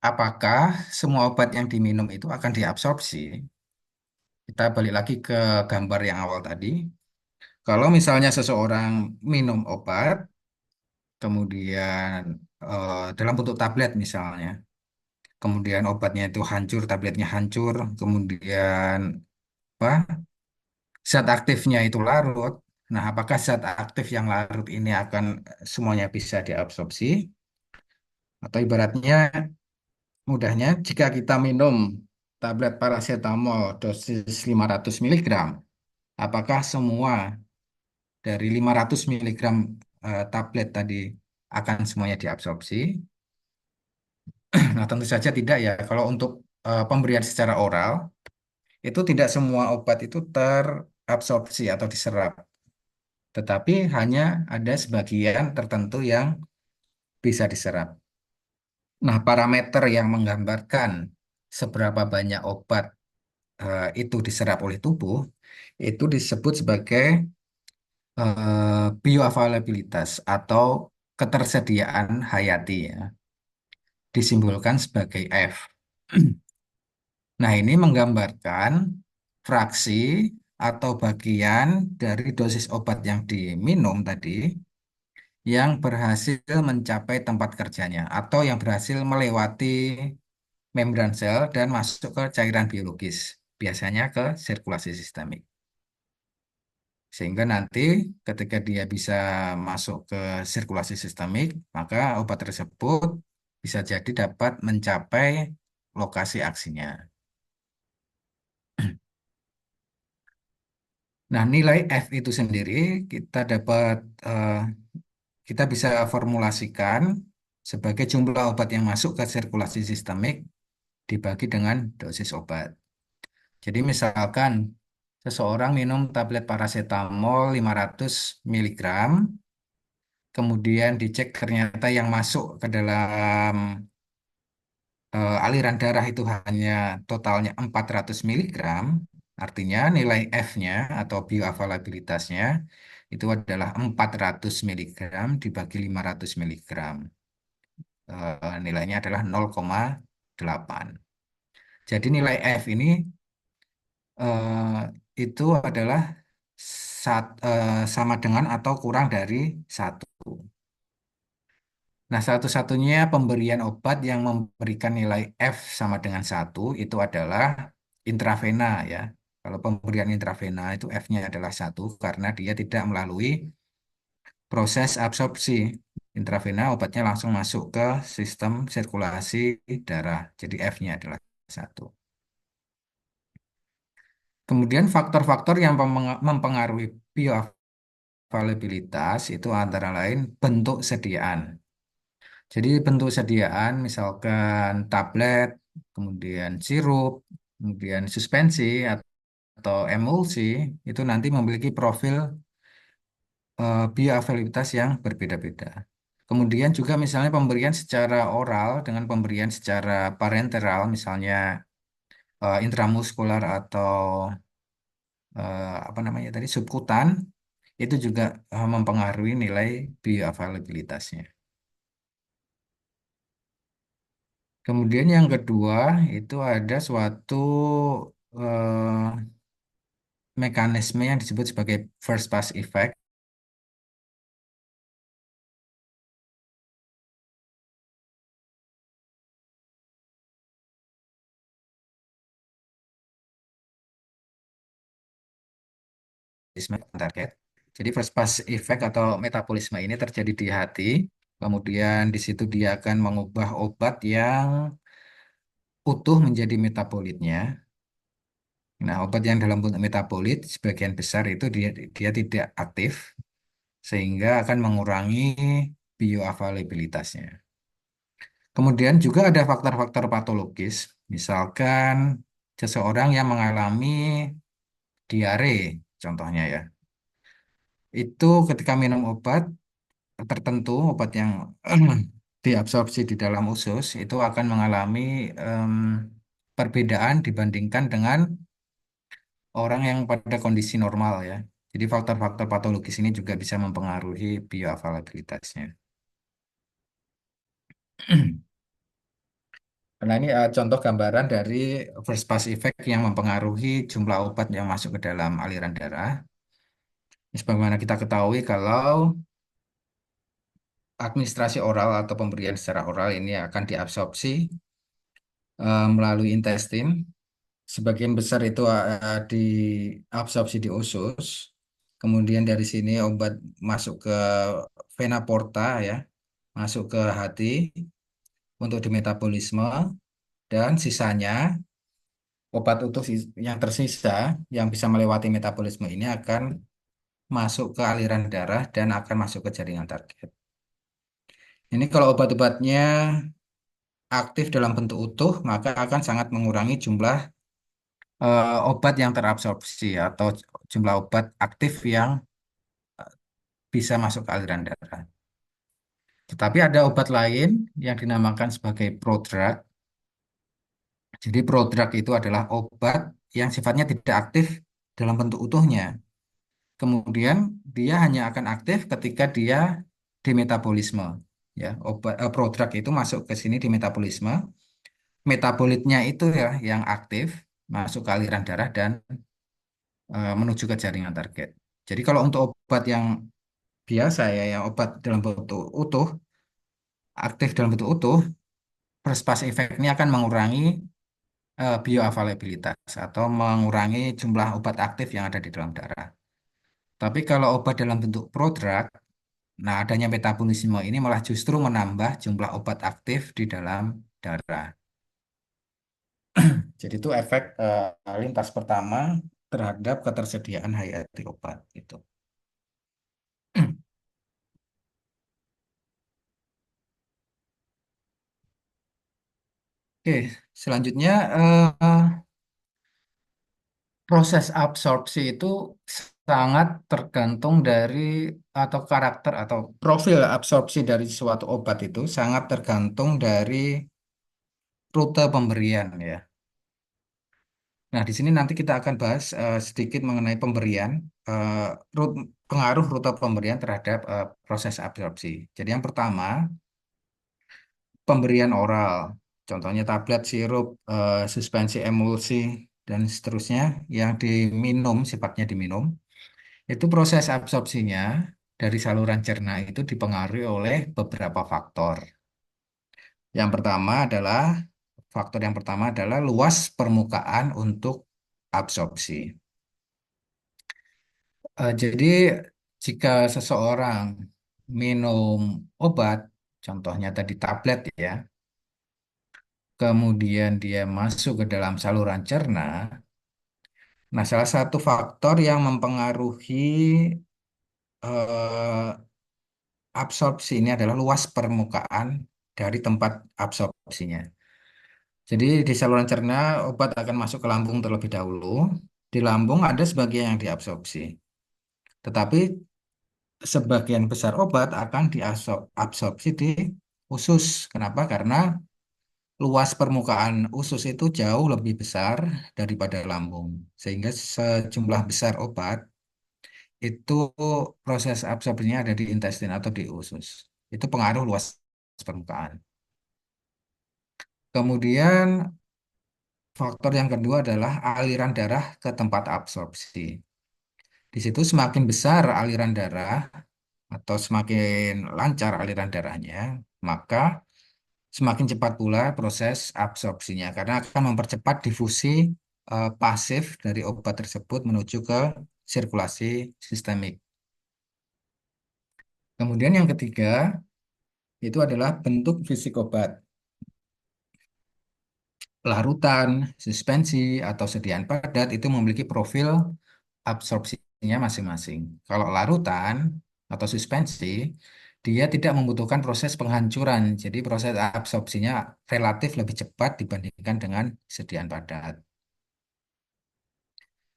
apakah semua obat yang diminum itu akan diabsorpsi? Kita balik lagi ke gambar yang awal tadi. Kalau misalnya seseorang minum obat, kemudian dalam bentuk tablet misalnya, kemudian obatnya itu hancur, tabletnya hancur, kemudian apa zat aktifnya itu larut. Nah, apakah zat aktif yang larut ini akan semuanya bisa diabsorpsi? Atau ibaratnya mudahnya, jika kita minum tablet paracetamol dosis 500 miligram, apakah semua dari 500 miligram tablet tadi akan semuanya diabsorpsi? Nah, tentu saja tidak ya. Kalau untuk pemberian secara oral, itu tidak semua obat itu terabsorpsi atau diserap, tetapi hanya ada sebagian tertentu yang bisa diserap. Nah, parameter yang menggambarkan seberapa banyak obat itu diserap oleh tubuh itu disebut sebagai bioavailabilitas atau ketersediaan hayati ya, disimbolkan sebagai F. Nah, ini menggambarkan fraksi atau bagian dari dosis obat yang diminum tadi yang berhasil mencapai tempat kerjanya atau yang berhasil melewati membran sel dan masuk ke cairan biologis, biasanya ke sirkulasi sistemik. Sehingga nanti ketika dia bisa masuk ke sirkulasi sistemik, maka obat tersebut bisa jadi dapat mencapai lokasi aksinya. Nah, nilai F itu sendiri kita dapat eh, kita bisa formulasikan sebagai jumlah obat yang masuk ke sirkulasi sistemik dibagi dengan dosis obat. Jadi misalkan seseorang minum tablet paracetamol 500 miligram, kemudian dicek ternyata yang masuk ke dalam aliran darah itu hanya totalnya 400 miligram, artinya nilai F-nya atau bioavailabilitasnya itu adalah 400 miligram dibagi 500 miligram. Nilainya adalah 0,8. Jadi nilai F ini eh, itu adalah sama dengan atau kurang dari 1. Nah, satu-satunya pemberian obat yang memberikan nilai F sama dengan 1 itu adalah intravena ya. Kalau pemberian intravena itu F-nya adalah 1 karena dia tidak melalui proses absorpsi. Intravena obatnya langsung masuk ke sistem sirkulasi darah. Jadi F-nya adalah 1. Kemudian faktor-faktor yang mempengaruhi bioavailabilitas itu antara lain bentuk sediaan. Jadi bentuk sediaan misalkan tablet, kemudian sirup, kemudian suspensi atau emulsi itu nanti memiliki profil bioavailabilitas yang berbeda-beda. Kemudian juga misalnya pemberian secara oral dengan pemberian secara parenteral misalnya intramuskular atau apa namanya tadi subkutan itu juga mempengaruhi nilai bioavailabilitasnya. Kemudian yang kedua itu ada suatu eh, mekanisme yang disebut sebagai first pass effect. Target. Jadi first pass effect atau metabolisme ini terjadi di hati, kemudian di situ dia akan mengubah obat yang utuh menjadi metabolitnya. Nah, obat yang dalam bentuk metabolit sebagian besar itu dia tidak aktif sehingga akan mengurangi bioavailabilitasnya. Kemudian juga ada faktor-faktor patologis, misalkan seseorang yang mengalami diare, contohnya ya. Itu ketika minum obat tertentu, obat yang diabsorpsi di dalam usus, itu akan mengalami em, perbedaan dibandingkan dengan orang yang pada kondisi normal ya. Jadi faktor-faktor patologis ini juga bisa mempengaruhi bioavailabilitasnya. Nah, ini contoh gambaran dari first pass effect yang mempengaruhi jumlah obat yang masuk ke dalam aliran darah. Sebagaimana kita ketahui kalau administrasi oral atau pemberian secara oral ini akan diabsorpsi melalui intestin. Sebagian besar itu diabsorpsi di usus. Kemudian dari sini obat masuk ke vena porta ya, masuk ke hati untuk dimetabolisme dan sisanya obat utuh yang tersisa yang bisa melewati metabolisme ini akan masuk ke aliran darah dan akan masuk ke jaringan target. Ini kalau obat-obatnya aktif dalam bentuk utuh, maka akan sangat mengurangi jumlah obat yang terabsorpsi atau jumlah obat aktif yang bisa masuk ke aliran darah. Tetapi ada obat lain yang dinamakan sebagai prodrug. Jadi prodrug itu adalah obat yang sifatnya tidak aktif dalam bentuk utuhnya. Kemudian dia hanya akan aktif ketika dia dimetabolisme. Ya, prodrug itu masuk ke sini di metabolisme. Metabolitnya itu ya yang aktif masuk ke aliran darah dan menuju ke jaringan target. Jadi kalau untuk obat yang biasa ya, yang obat dalam bentuk utuh, aktif dalam bentuk utuh, first pass effect ini akan mengurangi bioavailabilitas atau mengurangi jumlah obat aktif yang ada di dalam darah. Tapi kalau obat dalam bentuk prodrug, nah adanya metabolisme ini malah justru menambah jumlah obat aktif di dalam darah. Jadi itu efek lintas pertama terhadap ketersediaan hayati obat gitu. Oke, selanjutnya proses absorpsi itu sangat tergantung dari atau karakter atau profil absorpsi dari suatu obat itu sangat tergantung dari rute pemberian ya. Nah, di sini nanti kita akan bahas sedikit mengenai pemberian, eh, pengaruh rute pemberian terhadap proses absorpsi. Jadi yang pertama, pemberian oral. Contohnya tablet, sirup, suspensi emulsi, dan seterusnya yang diminum, sifatnya diminum. Itu proses absorpsinya dari saluran cerna itu dipengaruhi oleh beberapa faktor. Yang pertama adalah faktor yang pertama adalah luas permukaan untuk absorpsi. Jadi jika seseorang minum obat, contohnya tadi tablet ya, kemudian dia masuk ke dalam saluran cerna. Nah, salah satu faktor yang mempengaruhi eh, absorpsi ini adalah luas permukaan dari tempat absorpsinya. Jadi di saluran cerna obat akan masuk ke lambung terlebih dahulu. Di lambung ada sebagian yang diabsorpsi. Tetapi sebagian besar obat akan diabsorpsi di usus. Kenapa? Karena luas permukaan usus itu jauh lebih besar daripada lambung. Sehingga sejumlah besar obat itu proses absorpsinya ada di intestin atau di usus. Itu pengaruh luas permukaan. Kemudian faktor yang kedua adalah aliran darah ke tempat absorpsi. Di situ semakin besar aliran darah atau semakin lancar aliran darahnya, maka semakin cepat pula proses absorpsinya karena akan mempercepat difusi pasif dari obat tersebut menuju ke sirkulasi sistemik. Kemudian yang ketiga itu adalah bentuk fisik obat. Larutan, suspensi, atau sediaan padat itu memiliki profil absorpsinya masing-masing. Kalau larutan atau suspensi, dia tidak membutuhkan proses penghancuran, jadi proses absorpsinya relatif lebih cepat dibandingkan dengan sediaan padat.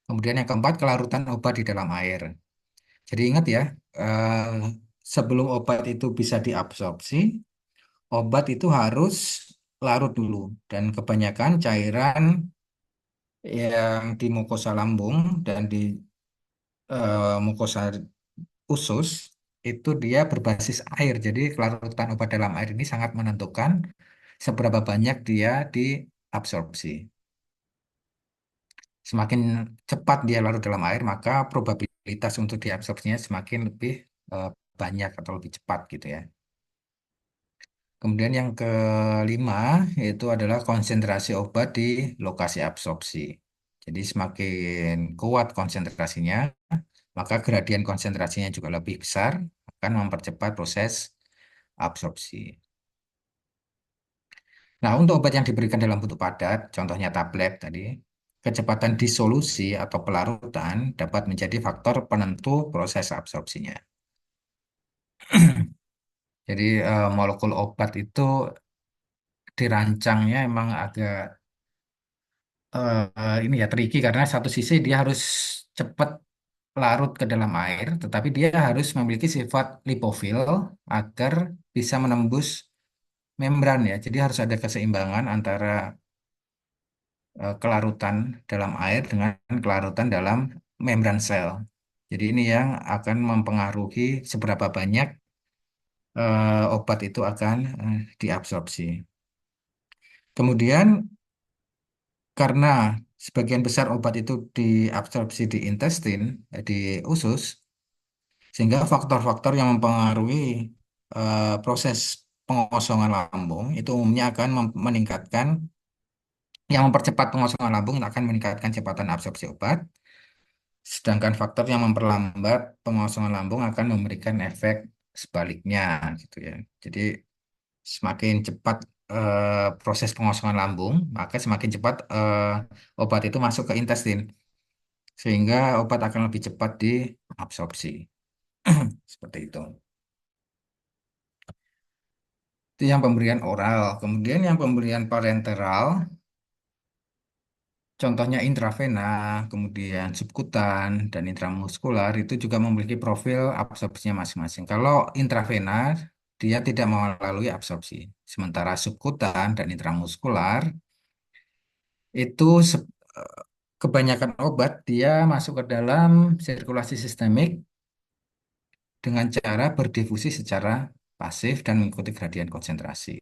Kemudian yang keempat, kelarutan obat di dalam air. Jadi ingat ya, eh, sebelum obat itu bisa diabsorpsi, obat itu harus larut dulu. Dan kebanyakan cairan yang di mukosa lambung dan di mukosa usus itu dia berbasis air. Jadi kelarutan obat dalam air ini sangat menentukan seberapa banyak dia diabsorpsi. Semakin cepat dia larut dalam air, maka probabilitas untuk diabsorpsinya semakin lebih eh, banyak atau lebih cepat gitu ya. Kemudian yang kelima yaitu adalah konsentrasi obat di lokasi absorpsi. Jadi semakin kuat konsentrasinya, maka gradien konsentrasinya juga lebih besar, akan mempercepat proses absorpsi. Nah, untuk obat yang diberikan dalam bentuk padat, contohnya tablet tadi, kecepatan disolusi atau pelarutan dapat menjadi faktor penentu proses absorpsinya. Jadi molekul obat itu dirancangnya emang agak ini ya tricky karena satu sisi dia harus cepat larut ke dalam air, tetapi dia harus memiliki sifat lipofil agar bisa menembus membran ya. Jadi harus ada keseimbangan antara kelarutan dalam air dengan kelarutan dalam membran sel. Jadi ini yang akan mempengaruhi seberapa banyak obat itu akan diabsorpsi. Kemudian karena sebagian besar obat itu diabsorpsi di intestin, di usus, sehingga faktor-faktor yang mempengaruhi proses pengosongan lambung itu umumnya akan meningkatkan, yang mempercepat pengosongan lambung akan meningkatkan kecepatan absorpsi obat, sedangkan faktor yang memperlambat pengosongan lambung akan memberikan efek sebaliknya gitu ya. Jadi semakin cepat proses pengosongan lambung, maka semakin cepat obat itu masuk ke intestin. sehingga obat akan lebih cepat diabsorpsi. Seperti itu. Itu yang pemberian oral. Kemudian yang pemberian parenteral, contohnya intravena, kemudian subkutan, dan intramuskular itu juga memiliki profil absorpsinya masing-masing. Kalau intravena, dia tidak melalui absorpsi. Sementara subkutan dan intramuskular, itu kebanyakan obat dia masuk ke dalam sirkulasi sistemik dengan cara berdifusi secara pasif dan mengikuti gradien konsentrasi.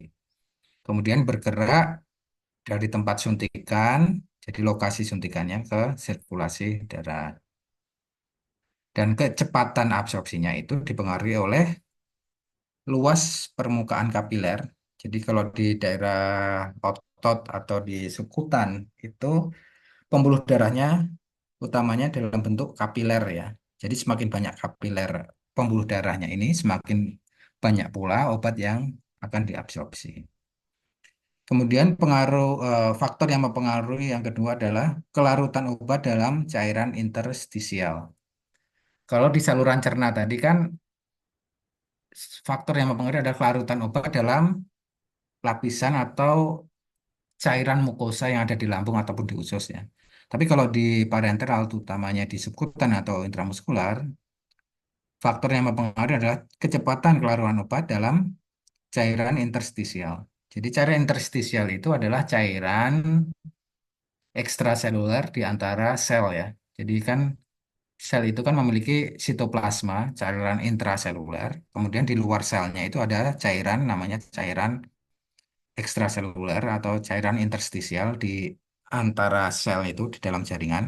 Kemudian bergerak dari tempat suntikan, jadi lokasi suntikannya ke sirkulasi darah. Dan kecepatan absorpsinya itu dipengaruhi oleh luas permukaan kapiler. Jadi kalau di daerah otot atau di sukutan itu pembuluh darahnya utamanya dalam bentuk kapiler ya. Jadi semakin banyak kapiler pembuluh darahnya ini, semakin banyak pula obat yang akan diabsorpsi. Kemudian faktor yang mempengaruhi yang kedua adalah kelarutan obat dalam cairan interstisial. Kalau di saluran cerna tadi kan faktor yang mempengaruhi adalah kelarutan obat dalam lapisan atau cairan mukosa yang ada di lambung ataupun di usus ya. Tapi kalau di parenteral, utamanya di subkutan atau intramuskular, faktor yang mempengaruhi adalah kecepatan kelaruan obat dalam cairan interstisial. Jadi cairan interstisial itu adalah cairan ekstraseluler di antara sel ya. Jadi kan sel itu kan memiliki sitoplasma, cairan intraseluler. Kemudian di luar selnya itu ada cairan namanya cairan ekstraseluler atau cairan interstisial di antara sel itu di dalam jaringan.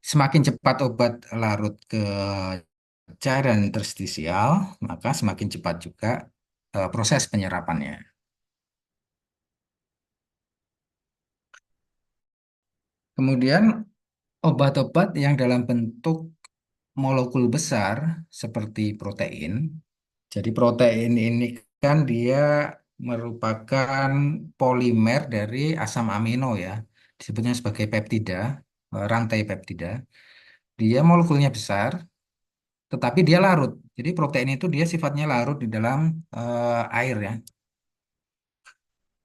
Semakin cepat obat larut ke cairan interstisial, maka semakin cepat juga proses penyerapannya. Kemudian obat-obat yang dalam bentuk molekul besar seperti protein. Jadi protein ini kan dia merupakan polimer dari asam amino ya. Disebutnya sebagai peptida, rantai peptida. Dia molekulnya besar, tetapi dia larut. Jadi protein itu dia sifatnya larut di dalam air ya.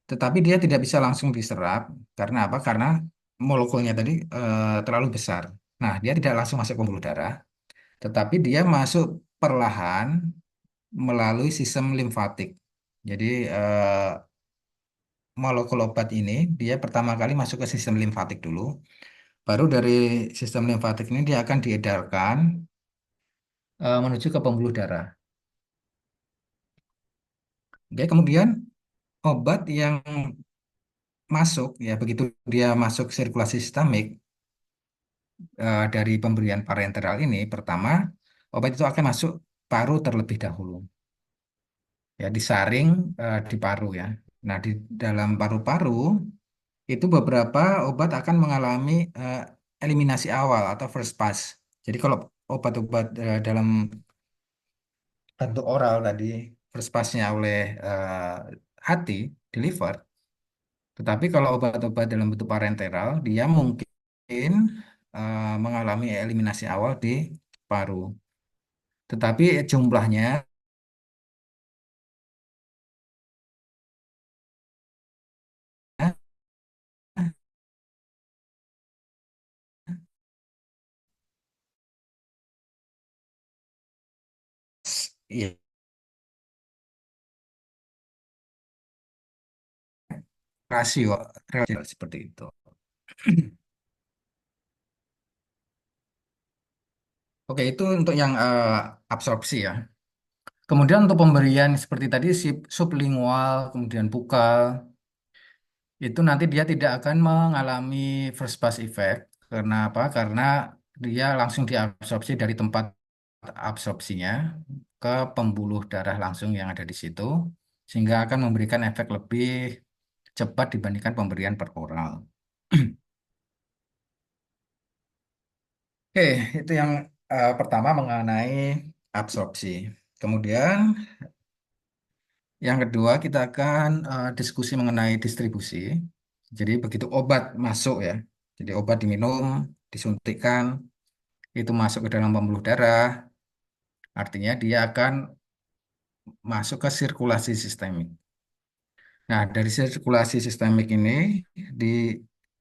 Tetapi dia tidak bisa langsung diserap. Karena apa? Karena molekulnya tadi terlalu besar. Nah, dia tidak langsung masuk ke pembuluh darah, tetapi dia masuk perlahan melalui sistem limfatik. Jadi molekul obat ini dia pertama kali masuk ke sistem limfatik dulu, baru dari sistem limfatik ini dia akan diedarkan menuju ke pembuluh darah. Oke, kemudian obat yang masuk ya begitu dia masuk sirkulasi sistemik dari pemberian parenteral ini, pertama obat itu akan masuk paru terlebih dahulu. Ya disaring di paru ya. Nah, di dalam paru-paru itu beberapa obat akan mengalami eliminasi awal atau first pass. Jadi kalau obat-obat dalam bentuk oral tadi first passnya oleh hati, di liver. Tetapi kalau obat-obat dalam bentuk parenteral, dia mungkin mengalami eliminasi awal di paru. Tetapi jumlahnya ya, rasio real seperti itu. Oke, itu untuk yang absorpsi ya. Kemudian untuk pemberian seperti tadi sublingual, kemudian bukal, itu nanti dia tidak akan mengalami first pass effect. Karena apa? Karena dia langsung diabsorpsi dari tempat absorpsinya ke pembuluh darah langsung yang ada di situ, sehingga akan memberikan efek lebih cepat dibandingkan pemberian per oral. Oke, itu yang pertama mengenai absorpsi. Kemudian yang kedua, kita akan diskusi mengenai distribusi. Jadi begitu obat masuk ya, jadi obat diminum, disuntikkan, itu masuk ke dalam pembuluh darah, artinya dia akan masuk ke sirkulasi sistemik. Nah, dari sirkulasi sistemik ini, di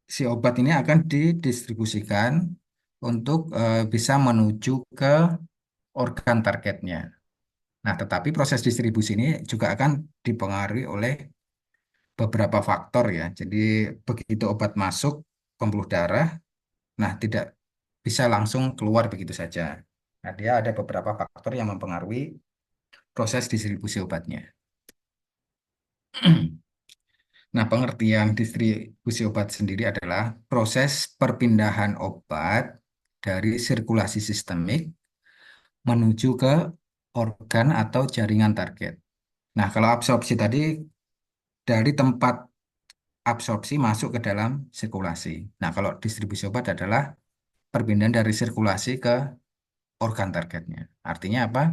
si obat ini akan didistribusikan untuk bisa menuju ke organ targetnya. Nah, tetapi proses distribusi ini juga akan dipengaruhi oleh beberapa faktor ya. Jadi begitu obat masuk pembuluh darah, nah tidak bisa langsung keluar begitu saja. Nah, dia ada beberapa faktor yang mempengaruhi proses distribusi obatnya. Nah, pengertian distribusi obat sendiri adalah proses perpindahan obat dari sirkulasi sistemik menuju ke organ atau jaringan target. Nah, kalau absorpsi tadi dari tempat absorpsi masuk ke dalam sirkulasi. Nah, kalau distribusi obat adalah perpindahan dari sirkulasi ke organ targetnya. Artinya apa?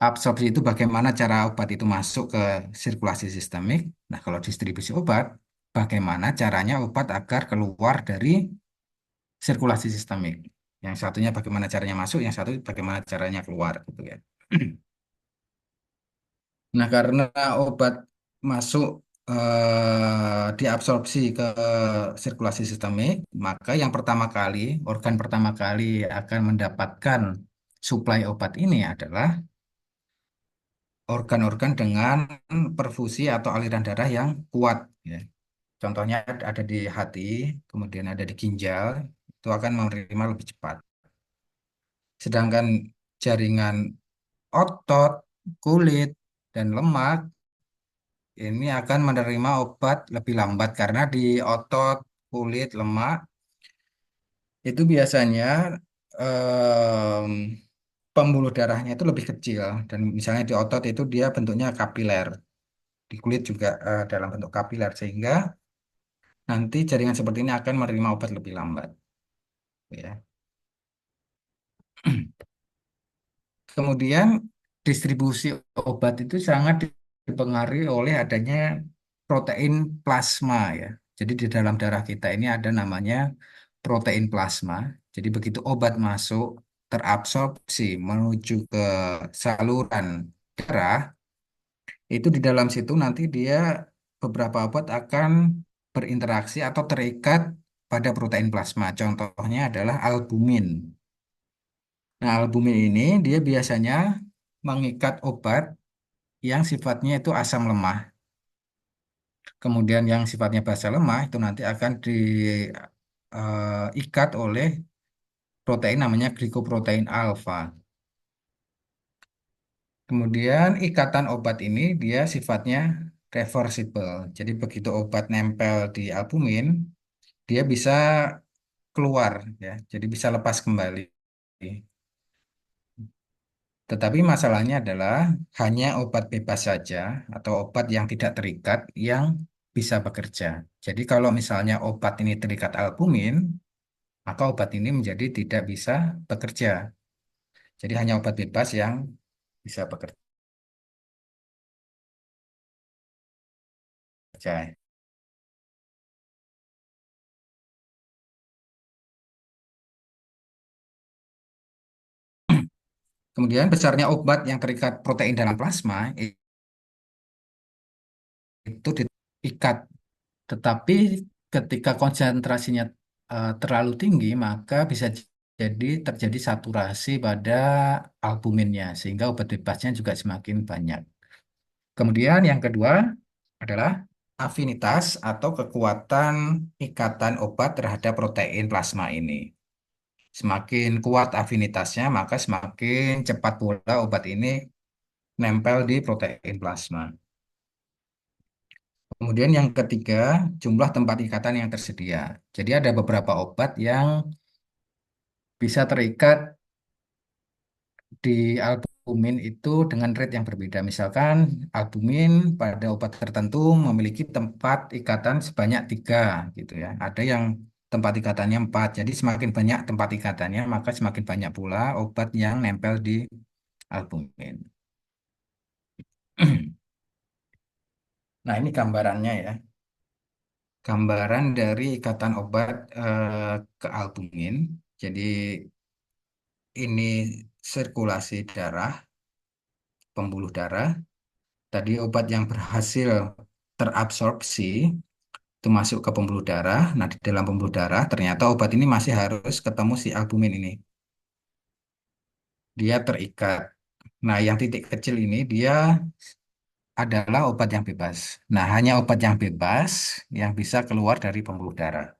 Absorpsi itu bagaimana cara obat itu masuk ke sirkulasi sistemik. Nah, kalau distribusi obat, bagaimana caranya obat agar keluar dari sirkulasi sistemik. Yang satunya bagaimana caranya masuk, yang satu bagaimana caranya keluar, gitu ya. Nah, karena obat masuk diabsorpsi ke sirkulasi sistemik, maka yang pertama kali, organ pertama kali akan mendapatkan suplai obat ini adalah organ-organ dengan perfusi atau aliran darah yang kuat, ya. Contohnya ada di hati, kemudian ada di ginjal, itu akan menerima lebih cepat. Sedangkan jaringan otot, kulit, dan lemak ini akan menerima obat lebih lambat karena di otot, kulit, lemak itu biasanya em, pembuluh darahnya itu lebih kecil dan misalnya di otot itu dia bentuknya kapiler, di kulit juga dalam bentuk kapiler sehingga nanti jaringan seperti ini akan menerima obat lebih lambat, ya. Kemudian distribusi obat itu sangat dipengaruhi oleh adanya protein plasma ya. Jadi di dalam darah kita ini ada namanya protein plasma. Jadi begitu obat masuk terabsorpsi menuju ke saluran darah, itu di dalam situ nanti dia beberapa obat akan berinteraksi atau terikat pada protein plasma. Contohnya adalah albumin. Nah, albumin ini dia biasanya mengikat obat yang sifatnya itu asam lemah. Kemudian yang sifatnya basa lemah itu nanti akan diikat oleh protein namanya glikoprotein alfa. Kemudian ikatan obat ini dia sifatnya reversible. Jadi begitu obat nempel di albumin, dia bisa keluar ya. Jadi bisa lepas kembali. Tetapi masalahnya adalah hanya obat bebas saja atau obat yang tidak terikat yang bisa bekerja. Jadi kalau misalnya obat ini terikat albumin, maka obat ini menjadi tidak bisa bekerja. Jadi hanya obat bebas yang bisa bekerja. Kemudian besarnya obat yang terikat protein dalam plasma itu diikat. Tetapi ketika konsentrasinya terlalu tinggi, maka bisa jadi terjadi saturasi pada albuminnya, sehingga obat bebasnya juga semakin banyak. Kemudian yang kedua adalah afinitas atau kekuatan ikatan obat terhadap protein plasma ini. Semakin kuat afinitasnya, maka semakin cepat pula obat ini nempel di protein plasma. Kemudian yang ketiga, jumlah tempat ikatan yang tersedia. Jadi ada beberapa obat yang bisa terikat di albumin itu dengan rate yang berbeda. Misalkan albumin pada obat tertentu memiliki tempat ikatan sebanyak 3 gitu ya. Ada yang tempat ikatannya 4. Jadi semakin banyak tempat ikatannya, maka semakin banyak pula obat yang nempel di albumin. Nah, ini gambarannya ya. Gambaran dari ikatan obat ke albumin. Jadi ini sirkulasi darah, pembuluh darah. Tadi obat yang berhasil terabsorpsi itu masuk ke pembuluh darah. Nah, di dalam pembuluh darah ternyata obat ini masih harus ketemu si albumin ini. Dia terikat. Nah, yang titik kecil ini dia adalah obat yang bebas. Nah, hanya obat yang bebas yang bisa keluar dari pembuluh darah.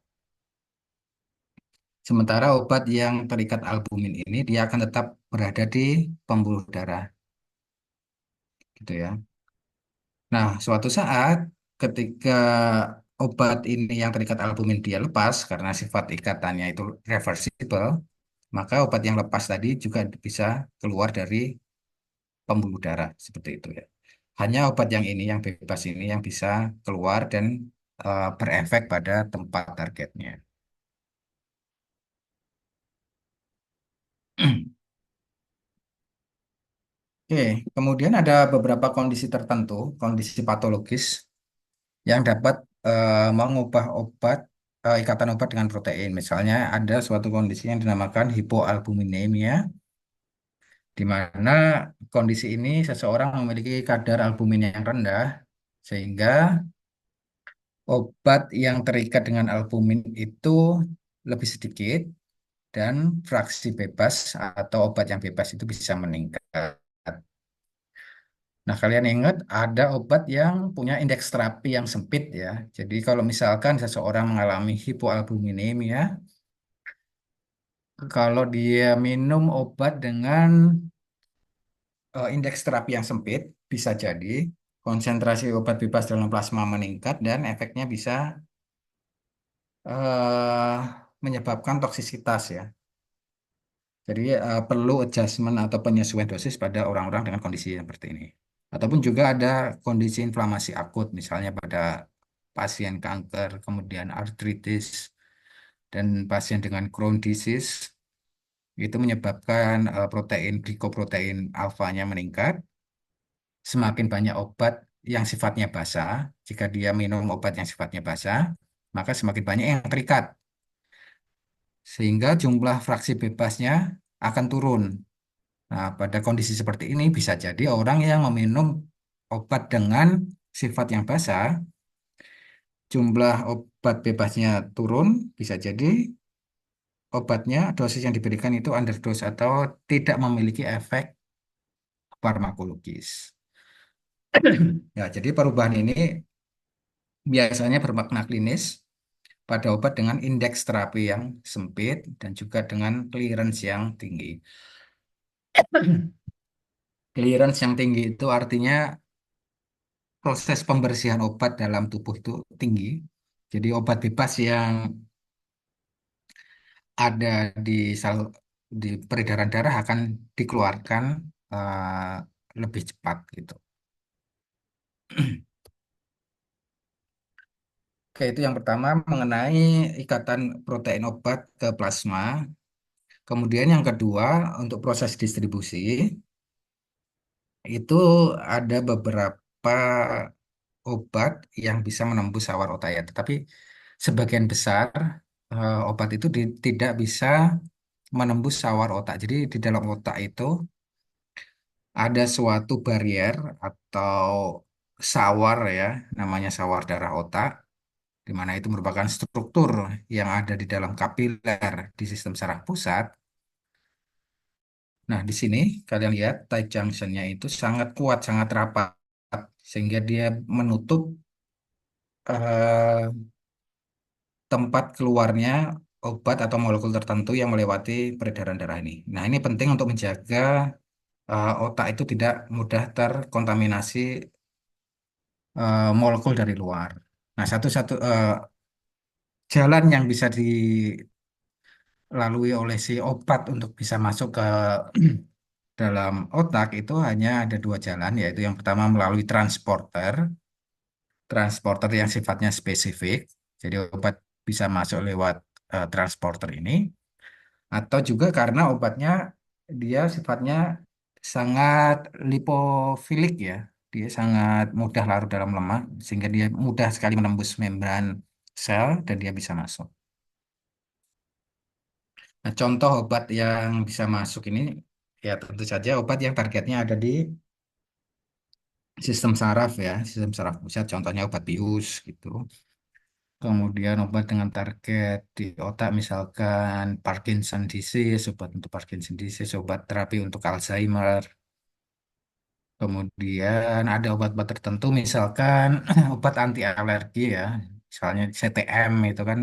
Sementara obat yang terikat albumin ini dia akan tetap berada di pembuluh darah, gitu ya. Nah, suatu saat ketika obat ini yang terikat albumin dia lepas karena sifat ikatannya itu reversible, maka obat yang lepas tadi juga bisa keluar dari pembuluh darah seperti itu ya. Hanya obat yang ini yang bebas ini yang bisa keluar dan berefek pada tempat targetnya. Oke, kemudian ada beberapa kondisi tertentu, kondisi patologis yang dapat mengubah ikatan obat dengan protein. Misalnya ada suatu kondisi yang dinamakan hipoalbuminemia, di mana kondisi ini seseorang memiliki kadar albumin yang rendah, sehingga obat yang terikat dengan albumin itu lebih sedikit dan fraksi bebas atau obat yang bebas itu bisa meningkat. Nah, kalian ingat ada obat yang punya indeks terapi yang sempit ya. Jadi kalau misalkan seseorang mengalami hipoalbuminemia, kalau dia minum obat dengan indeks terapi yang sempit, bisa jadi konsentrasi obat bebas dalam plasma meningkat dan efeknya bisa eh, menyebabkan toksisitas ya. Jadi perlu adjustment atau penyesuaian dosis pada orang-orang dengan kondisi yang seperti ini. Ataupun juga ada kondisi inflamasi akut, misalnya pada pasien kanker, kemudian artritis, dan pasien dengan Crohn disease, itu menyebabkan protein glikoprotein alfanya meningkat. Semakin banyak obat yang sifatnya basa, jika dia minum obat yang sifatnya basa, maka semakin banyak yang terikat, sehingga jumlah fraksi bebasnya akan turun. Nah, pada kondisi seperti ini bisa jadi orang yang meminum obat dengan sifat yang basa, jumlah obat bebasnya turun, bisa jadi obatnya, dosis yang diberikan itu underdose atau tidak memiliki efek farmakologis. Ya, jadi perubahan ini biasanya bermakna klinis pada obat dengan indeks terapi yang sempit dan juga dengan clearance yang tinggi. Clearance yang tinggi itu artinya proses pembersihan obat dalam tubuh itu tinggi. Jadi obat bebas yang ada di di peredaran darah akan dikeluarkan lebih cepat gitu. Oke, itu yang pertama mengenai ikatan protein obat ke plasma. Kemudian yang kedua untuk proses distribusi itu ada beberapa obat yang bisa menembus sawar otak ya. Tetapi sebagian besar obat itu tidak bisa menembus sawar otak. Jadi di dalam otak itu ada suatu barrier atau sawar ya, namanya sawar darah otak, di mana itu merupakan struktur yang ada di dalam kapiler di sistem saraf pusat. Nah, di sini kalian lihat tight junctionnya itu sangat kuat, sangat rapat, sehingga dia menutup eh, tempat keluarnya obat atau molekul tertentu yang melewati peredaran darah ini. Nah, ini penting untuk menjaga otak itu tidak mudah terkontaminasi molekul dari luar. Nah, satu-satu jalan yang bisa dilalui oleh si obat untuk bisa masuk ke dalam otak itu hanya ada dua jalan, yaitu yang pertama melalui transporter, transporter yang sifatnya spesifik. Jadi obat bisa masuk lewat transporter ini, atau juga karena obatnya dia sifatnya sangat lipofilik ya. Dia sangat mudah larut dalam lemak sehingga dia mudah sekali menembus membran sel dan dia bisa masuk. Nah, contoh obat yang bisa masuk ini ya tentu saja obat yang targetnya ada di sistem saraf ya, sistem saraf pusat. Contohnya obat bius gitu. Kemudian obat dengan target di otak misalkan Parkinson disease, obat untuk Parkinson disease, obat terapi untuk Alzheimer. Kemudian ada obat-obat tertentu misalkan obat anti alergi ya, misalnya CTM itu kan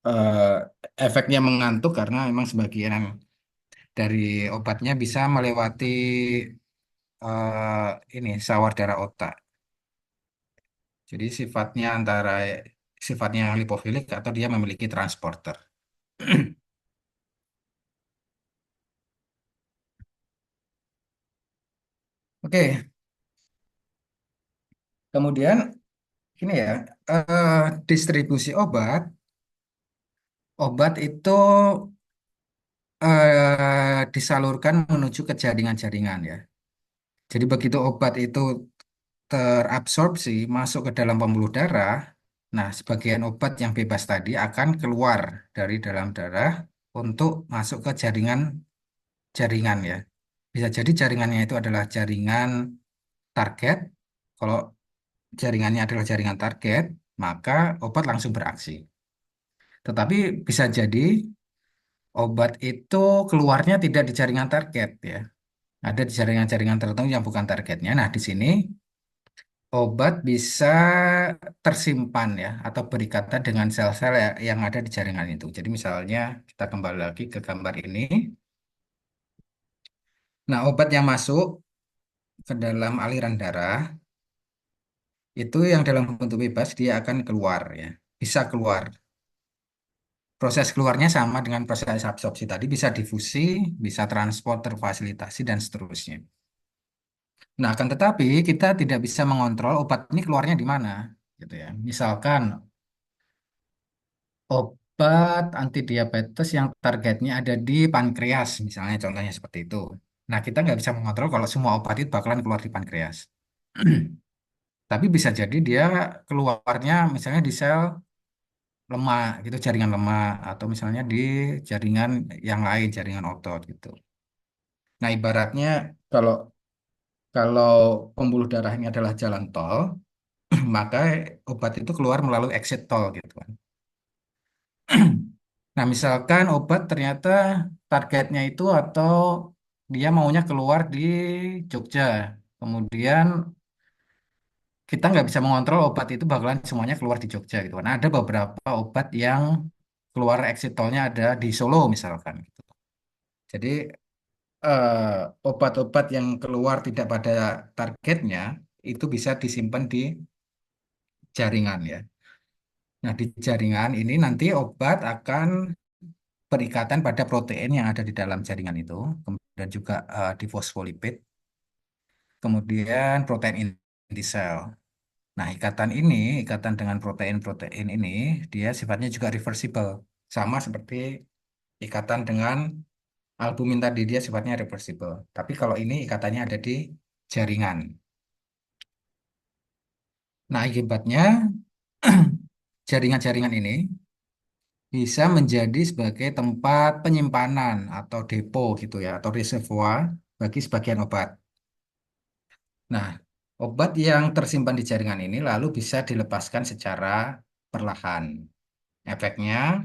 eh, efeknya mengantuk karena memang sebagian dari obatnya bisa melewati ini sawar darah otak. Jadi sifatnya antara sifatnya lipofilik atau dia memiliki transporter. Oke, kemudian ini ya, distribusi obat, obat itu disalurkan menuju ke jaringan-jaringan ya. Jadi begitu obat itu terabsorpsi masuk ke dalam pembuluh darah, nah sebagian obat yang bebas tadi akan keluar dari dalam darah untuk masuk ke jaringan ya. Bisa jadi jaringannya itu adalah jaringan target. Kalau jaringannya adalah jaringan target, maka obat langsung beraksi. Tetapi bisa jadi obat itu keluarnya tidak di jaringan target ya. Ada di jaringan-jaringan tertentu yang bukan targetnya. Nah, di sini obat bisa tersimpan ya atau berikatan dengan sel-sel yang ada di jaringan itu. Jadi misalnya kita kembali lagi ke gambar ini. Nah, obat yang masuk ke dalam aliran darah itu yang dalam bentuk bebas dia akan keluar ya. Bisa keluar. Proses keluarnya sama dengan proses absorpsi tadi, bisa difusi, bisa transport, terfasilitasi, dan seterusnya. Nah, akan tetapi kita tidak bisa mengontrol obat ini keluarnya di mana, gitu ya. Misalkan obat antidiabetes yang targetnya ada di pankreas, misalnya contohnya seperti itu. Nah, kita nggak bisa mengontrol kalau semua obat itu bakalan keluar di pankreas. Tapi bisa jadi dia keluarnya misalnya di sel lemak, gitu, jaringan lemak, atau misalnya di jaringan yang lain, jaringan otot, gitu. Nah, ibaratnya kalau kalau pembuluh darah ini adalah jalan tol, maka obat itu keluar melalui exit tol, gitu kan. Nah, misalkan obat ternyata targetnya itu atau dia maunya keluar di Jogja. Kemudian kita nggak bisa mengontrol obat itu bakalan semuanya keluar di Jogja gitu kan. Ada beberapa obat yang keluar exit tolnya ada di Solo misalkan, gitu. Jadi obat-obat yang keluar tidak pada targetnya itu bisa disimpan di jaringan ya. Nah, di jaringan ini nanti obat akan berikatan pada protein yang ada di dalam jaringan itu, kemudian juga di fosfolipid, kemudian protein inti sel. Nah, ikatan dengan protein-protein ini, dia sifatnya juga reversible. Sama seperti ikatan dengan albumin tadi, dia sifatnya reversible. Tapi kalau ini ikatannya ada di jaringan. Nah, akibatnya jaringan-jaringan ini bisa menjadi sebagai tempat penyimpanan atau depo gitu ya, atau reservoir bagi sebagian obat. Nah, obat yang tersimpan di jaringan ini lalu bisa dilepaskan secara perlahan. Efeknya,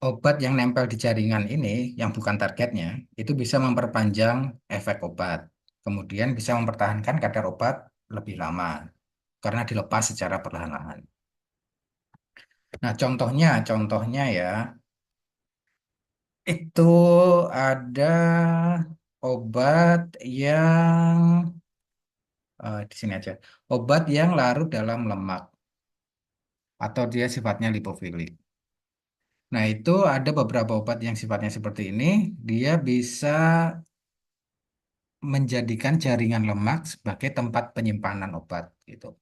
obat yang nempel di jaringan ini yang bukan targetnya itu bisa memperpanjang efek obat. Kemudian bisa mempertahankan kadar obat lebih lama karena dilepas secara perlahan-lahan. Nah, contohnya ya, itu ada obat yang di sini aja. Obat yang larut dalam lemak atau dia sifatnya lipofilik. Nah, itu ada beberapa obat yang sifatnya seperti ini, dia bisa menjadikan jaringan lemak sebagai tempat penyimpanan obat gitu.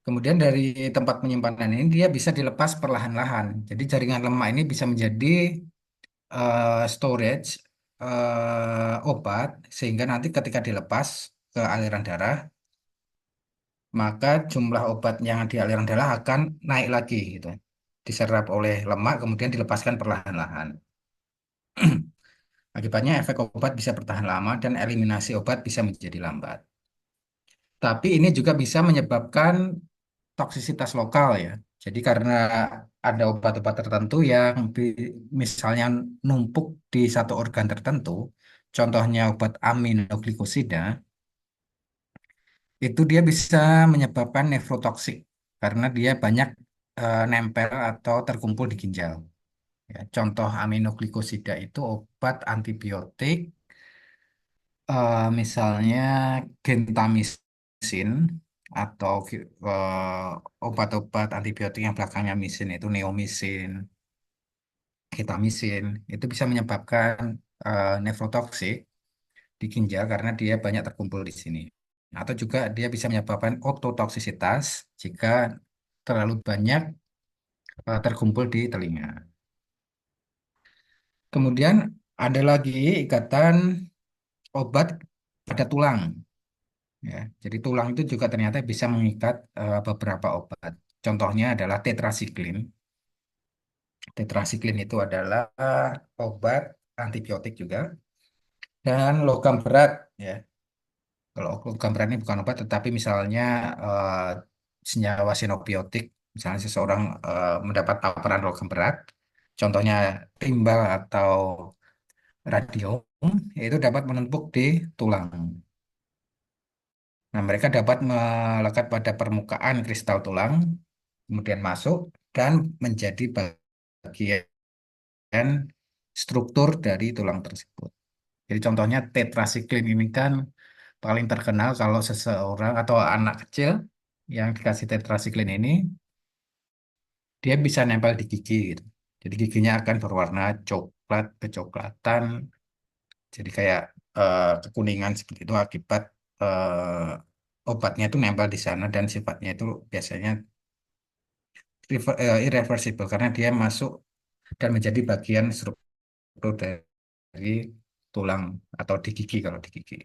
Kemudian dari tempat penyimpanan ini dia bisa dilepas perlahan-lahan. Jadi jaringan lemak ini bisa menjadi storage obat sehingga nanti ketika dilepas ke aliran darah maka jumlah obat yang di aliran darah akan naik lagi gitu. diserap oleh lemak, kemudian dilepaskan perlahan-lahan. Akibatnya efek obat bisa bertahan lama dan eliminasi obat bisa menjadi lambat. Tapi ini juga bisa menyebabkan toksisitas lokal ya. Jadi karena ada obat-obat tertentu yang misalnya numpuk di satu organ tertentu, contohnya obat aminoglikosida, itu dia bisa menyebabkan nefrotoksik karena dia banyak nempel atau terkumpul di ginjal. Ya, contoh aminoglikosida itu obat antibiotik, misalnya gentamisin atau obat-obat antibiotik yang belakangnya misin itu neomisin, ketamisin, itu bisa menyebabkan nefrotoksik di ginjal karena dia banyak terkumpul di sini. Atau juga dia bisa menyebabkan ototoksisitas jika terlalu banyak terkumpul di telinga. Kemudian ada lagi ikatan obat pada tulang. Ya, jadi tulang itu juga ternyata bisa mengikat beberapa obat. Contohnya adalah tetrasiklin. Tetrasiklin itu adalah obat antibiotik juga dan logam berat. Ya, kalau logam berat ini bukan obat, tetapi misalnya senyawa sinobiotik. Misalnya seseorang mendapat paparan logam berat, contohnya timbal atau radium, itu dapat menumpuk di tulang. Nah, mereka dapat melekat pada permukaan kristal tulang, kemudian masuk dan menjadi bagian struktur dari tulang tersebut. Jadi contohnya tetrasiklin ini kan paling terkenal kalau seseorang atau anak kecil yang dikasih tetrasiklin ini, dia bisa nempel di gigi gitu. Jadi giginya akan berwarna coklat, kecoklatan, jadi kayak kekuningan seperti itu akibat obatnya itu nempel di sana dan sifatnya itu biasanya irreversible karena dia masuk dan menjadi bagian struktur dari tulang atau di gigi kalau di gigi.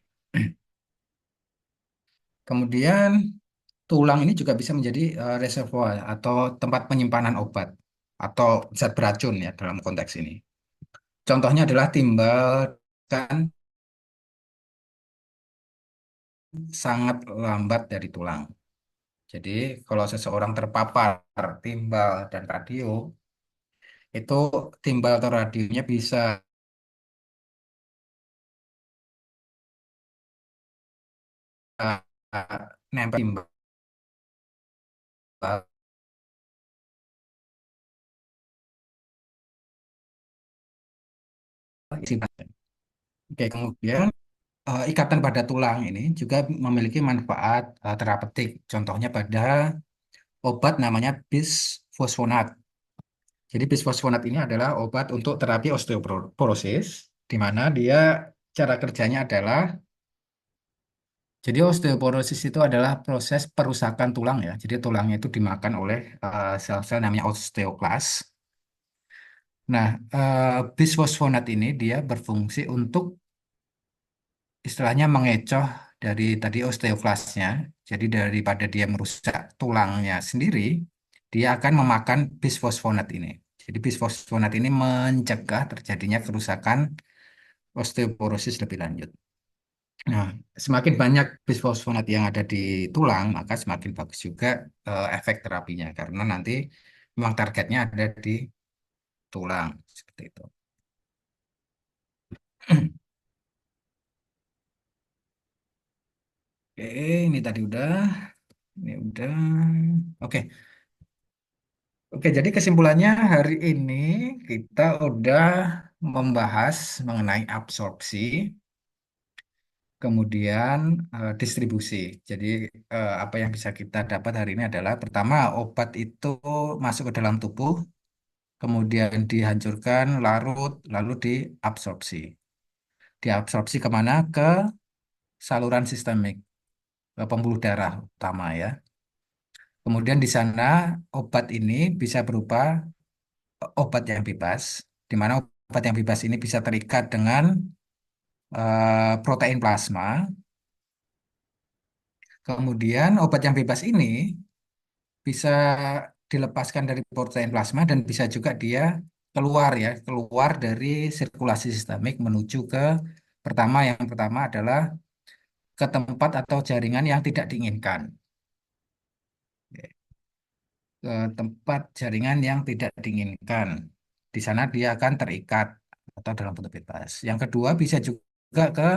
Kemudian tulang ini juga bisa menjadi reservoir atau tempat penyimpanan obat atau zat beracun ya dalam konteks ini. Contohnya adalah timbal kan sangat lambat dari tulang. Jadi kalau seseorang terpapar timbal dan radio, itu timbal atau radionya bisa nempel timbal isi badan. Oke, kemudian ikatan pada tulang ini juga memiliki manfaat terapeutik. Contohnya pada obat namanya bisfosfonat. Jadi bisfosfonat ini adalah obat untuk terapi osteoporosis, di mana dia cara kerjanya adalah, jadi osteoporosis itu adalah proses perusakan tulang ya. Jadi tulangnya itu dimakan oleh sel-sel namanya osteoklas. Nah, bisfosfonat ini dia berfungsi untuk istilahnya mengecoh dari tadi osteoklasnya. Jadi daripada dia merusak tulangnya sendiri, dia akan memakan bisfosfonat ini. Jadi bisfosfonat ini mencegah terjadinya kerusakan osteoporosis lebih lanjut. Nah, semakin banyak bisfosfonat yang ada di tulang, maka semakin bagus juga efek terapinya karena nanti memang targetnya ada di tulang seperti itu. Oke, ini tadi udah, ini udah. Oke, oke. Jadi kesimpulannya hari ini kita udah membahas mengenai absorpsi, kemudian distribusi. Jadi apa yang bisa kita dapat hari ini adalah pertama obat itu masuk ke dalam tubuh, kemudian dihancurkan, larut, lalu diabsorpsi. Diabsorpsi kemana? Ke saluran sistemik, ke pembuluh darah utama ya. Kemudian di sana obat ini bisa berupa obat yang bebas, di mana obat yang bebas ini bisa terikat dengan protein plasma. Kemudian obat yang bebas ini bisa dilepaskan dari protein plasma dan bisa juga dia keluar ya, keluar dari sirkulasi sistemik menuju ke yang pertama adalah ke tempat atau jaringan yang tidak diinginkan. Ke tempat jaringan yang tidak diinginkan. Di sana dia akan terikat atau dalam bentuk bebas. Yang kedua bisa juga ke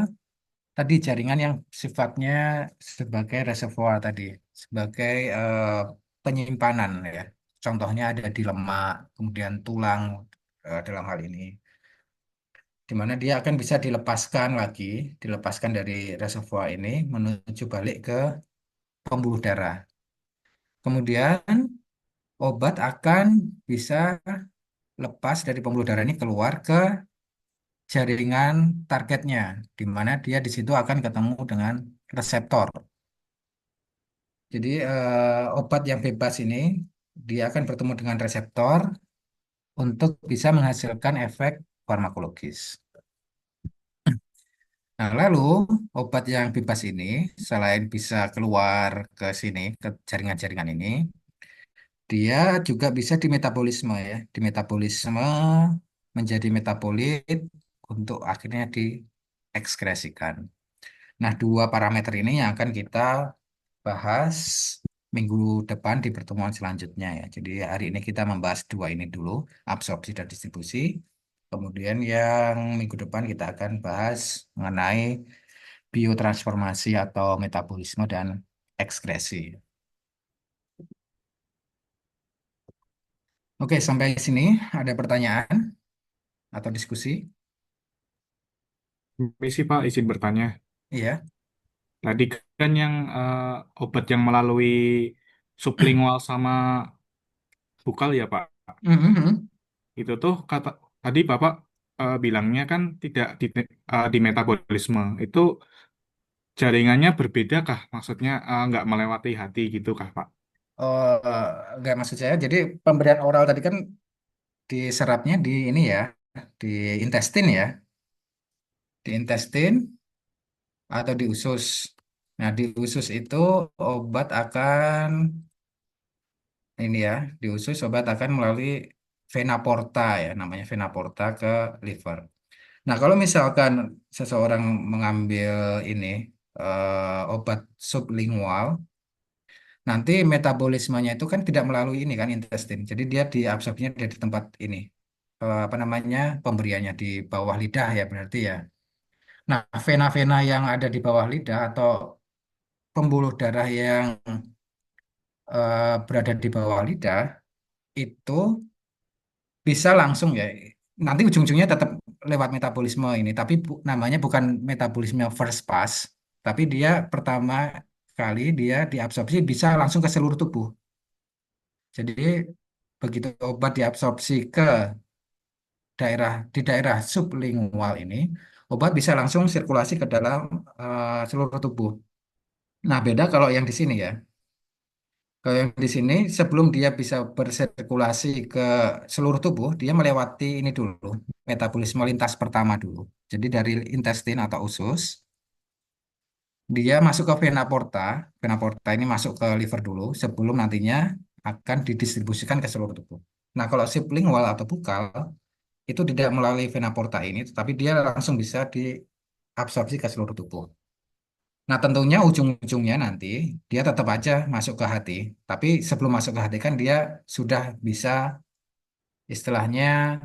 tadi jaringan yang sifatnya sebagai reservoir tadi, sebagai penyimpanan ya. Contohnya ada di lemak, kemudian tulang dalam hal ini, di mana dia akan bisa dilepaskan lagi, dilepaskan dari reservoir ini menuju balik ke pembuluh darah. Kemudian obat akan bisa lepas dari pembuluh darah ini keluar ke jaringan targetnya, di mana dia di situ akan ketemu dengan reseptor. Jadi obat yang bebas ini dia akan bertemu dengan reseptor untuk bisa menghasilkan efek farmakologis. Nah, lalu obat yang bebas ini selain bisa keluar ke sini, ke jaringan-jaringan ini, dia juga bisa dimetabolisme ya, dimetabolisme menjadi metabolit untuk akhirnya diekskresikan. Nah, dua parameter ini yang akan kita bahas minggu depan di pertemuan selanjutnya ya. Jadi hari ini kita membahas dua ini dulu, absorpsi dan distribusi. Kemudian yang minggu depan kita akan bahas mengenai biotransformasi atau metabolisme dan ekskresi. Oke, sampai sini ada pertanyaan atau diskusi? Misi Pak, izin bertanya. Iya. Tadi kan yang obat yang melalui sublingual sama bukal ya Pak. Mhm. Itu tuh kata tadi Bapak bilangnya kan tidak di metabolisme. Itu jaringannya berbeda kah? Maksudnya nggak melewati hati gitu kah Pak? Oh, enggak maksud saya. Jadi pemberian oral tadi kan diserapnya di ini ya, di intestin ya, di intestin atau di usus. Nah, di usus itu obat akan ini ya, di usus obat akan melalui vena porta ya, namanya vena porta ke liver. Nah, kalau misalkan seseorang mengambil ini obat sublingual, nanti metabolismenya itu kan tidak melalui ini kan intestin. Jadi dia diabsorpsinya dari tempat ini apa namanya pemberiannya di bawah lidah ya berarti ya. Nah, vena-vena yang ada di bawah lidah atau pembuluh darah yang berada di bawah lidah itu bisa langsung ya. Nanti ujung-ujungnya tetap lewat metabolisme ini, tapi namanya bukan metabolisme first pass, tapi dia pertama kali dia diabsorpsi bisa langsung ke seluruh tubuh. Jadi begitu obat diabsorpsi ke di daerah sublingual ini, obat bisa langsung sirkulasi ke dalam seluruh tubuh. Nah, beda kalau yang di sini ya. Kalau yang di sini, sebelum dia bisa bersirkulasi ke seluruh tubuh, dia melewati ini dulu, metabolisme lintas pertama dulu. Jadi dari intestin atau usus, dia masuk ke vena porta ini masuk ke liver dulu, sebelum nantinya akan didistribusikan ke seluruh tubuh. Nah, kalau sublingual atau bukal, itu tidak melalui vena porta ini, tetapi dia langsung bisa diabsorpsi ke seluruh tubuh. Nah, tentunya ujung-ujungnya nanti dia tetap aja masuk ke hati. Tapi sebelum masuk ke hati kan dia sudah bisa istilahnya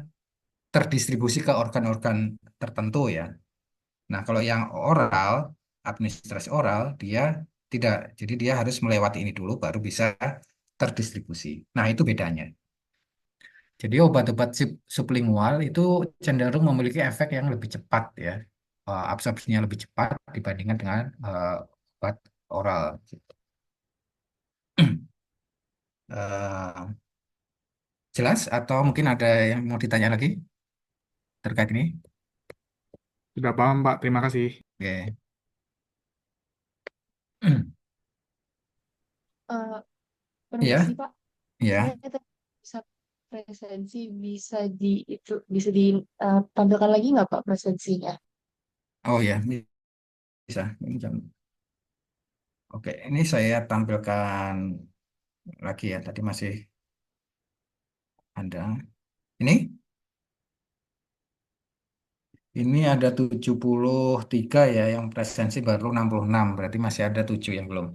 terdistribusi ke organ-organ tertentu ya. Nah, kalau yang oral, administrasi oral, dia tidak. Jadi dia harus melewati ini dulu baru bisa terdistribusi. Nah, itu bedanya. Jadi obat-obat sublingual itu cenderung memiliki efek yang lebih cepat ya. Absorpsinya lebih cepat dibandingkan dengan obat oral. Eh, jelas atau mungkin ada yang mau ditanya lagi terkait ini? Sudah paham Pak, terima kasih. Oke. Eh, Iya, Permisi Pak, saya iya. tadi bisa presensi bisa ditampilkan lagi nggak Pak presensinya? Oh ya, bisa. Oke, ini saya tampilkan lagi ya. Tadi masih Ada. Ini? Ini ada 73 ya, yang presensi baru 66. Berarti masih ada 7 yang belum.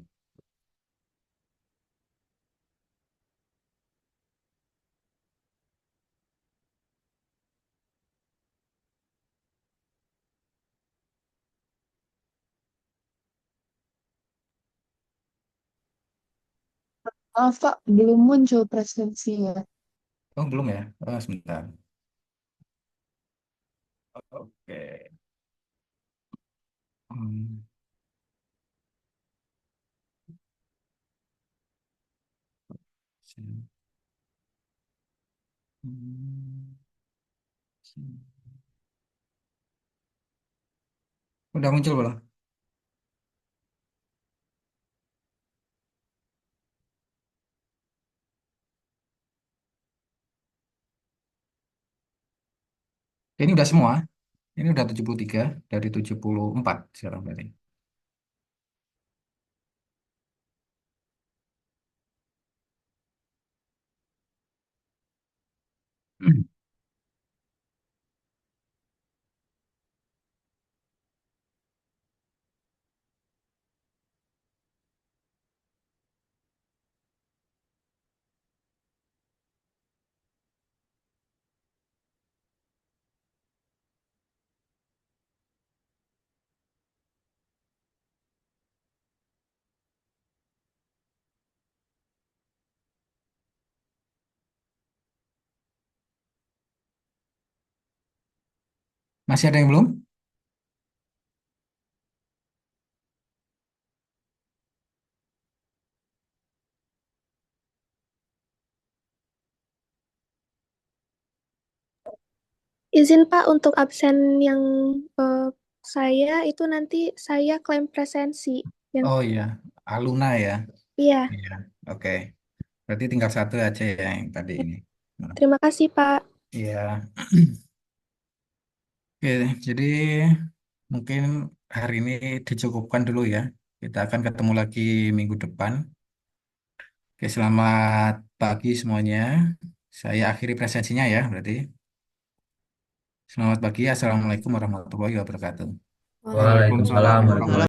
Maaf Pak, belum muncul presensinya. Oh, belum ya? Oh, sebentar. Oke. Hmm, sini. Hmm, sini. Udah muncul belum? Ini udah semua. Ini udah 73 dari 74 sekarang berarti. Masih ada yang belum? Izin Pak untuk absen yang eh, saya itu nanti saya klaim presensi. Yang Oh iya, Aluna ya. iya, Iya, oke. Berarti tinggal satu aja ya yang tadi ini. Nah, terima kasih Pak. iya. Oke, jadi mungkin hari ini dicukupkan dulu ya. Kita akan ketemu lagi minggu depan. Oke, selamat pagi semuanya. Saya akhiri presensinya ya, berarti. Selamat pagi, Assalamualaikum warahmatullahi wabarakatuh. Waalaikumsalam. Waalaikumsalam Waalaikumsalam warahmatullahi warahmatullahi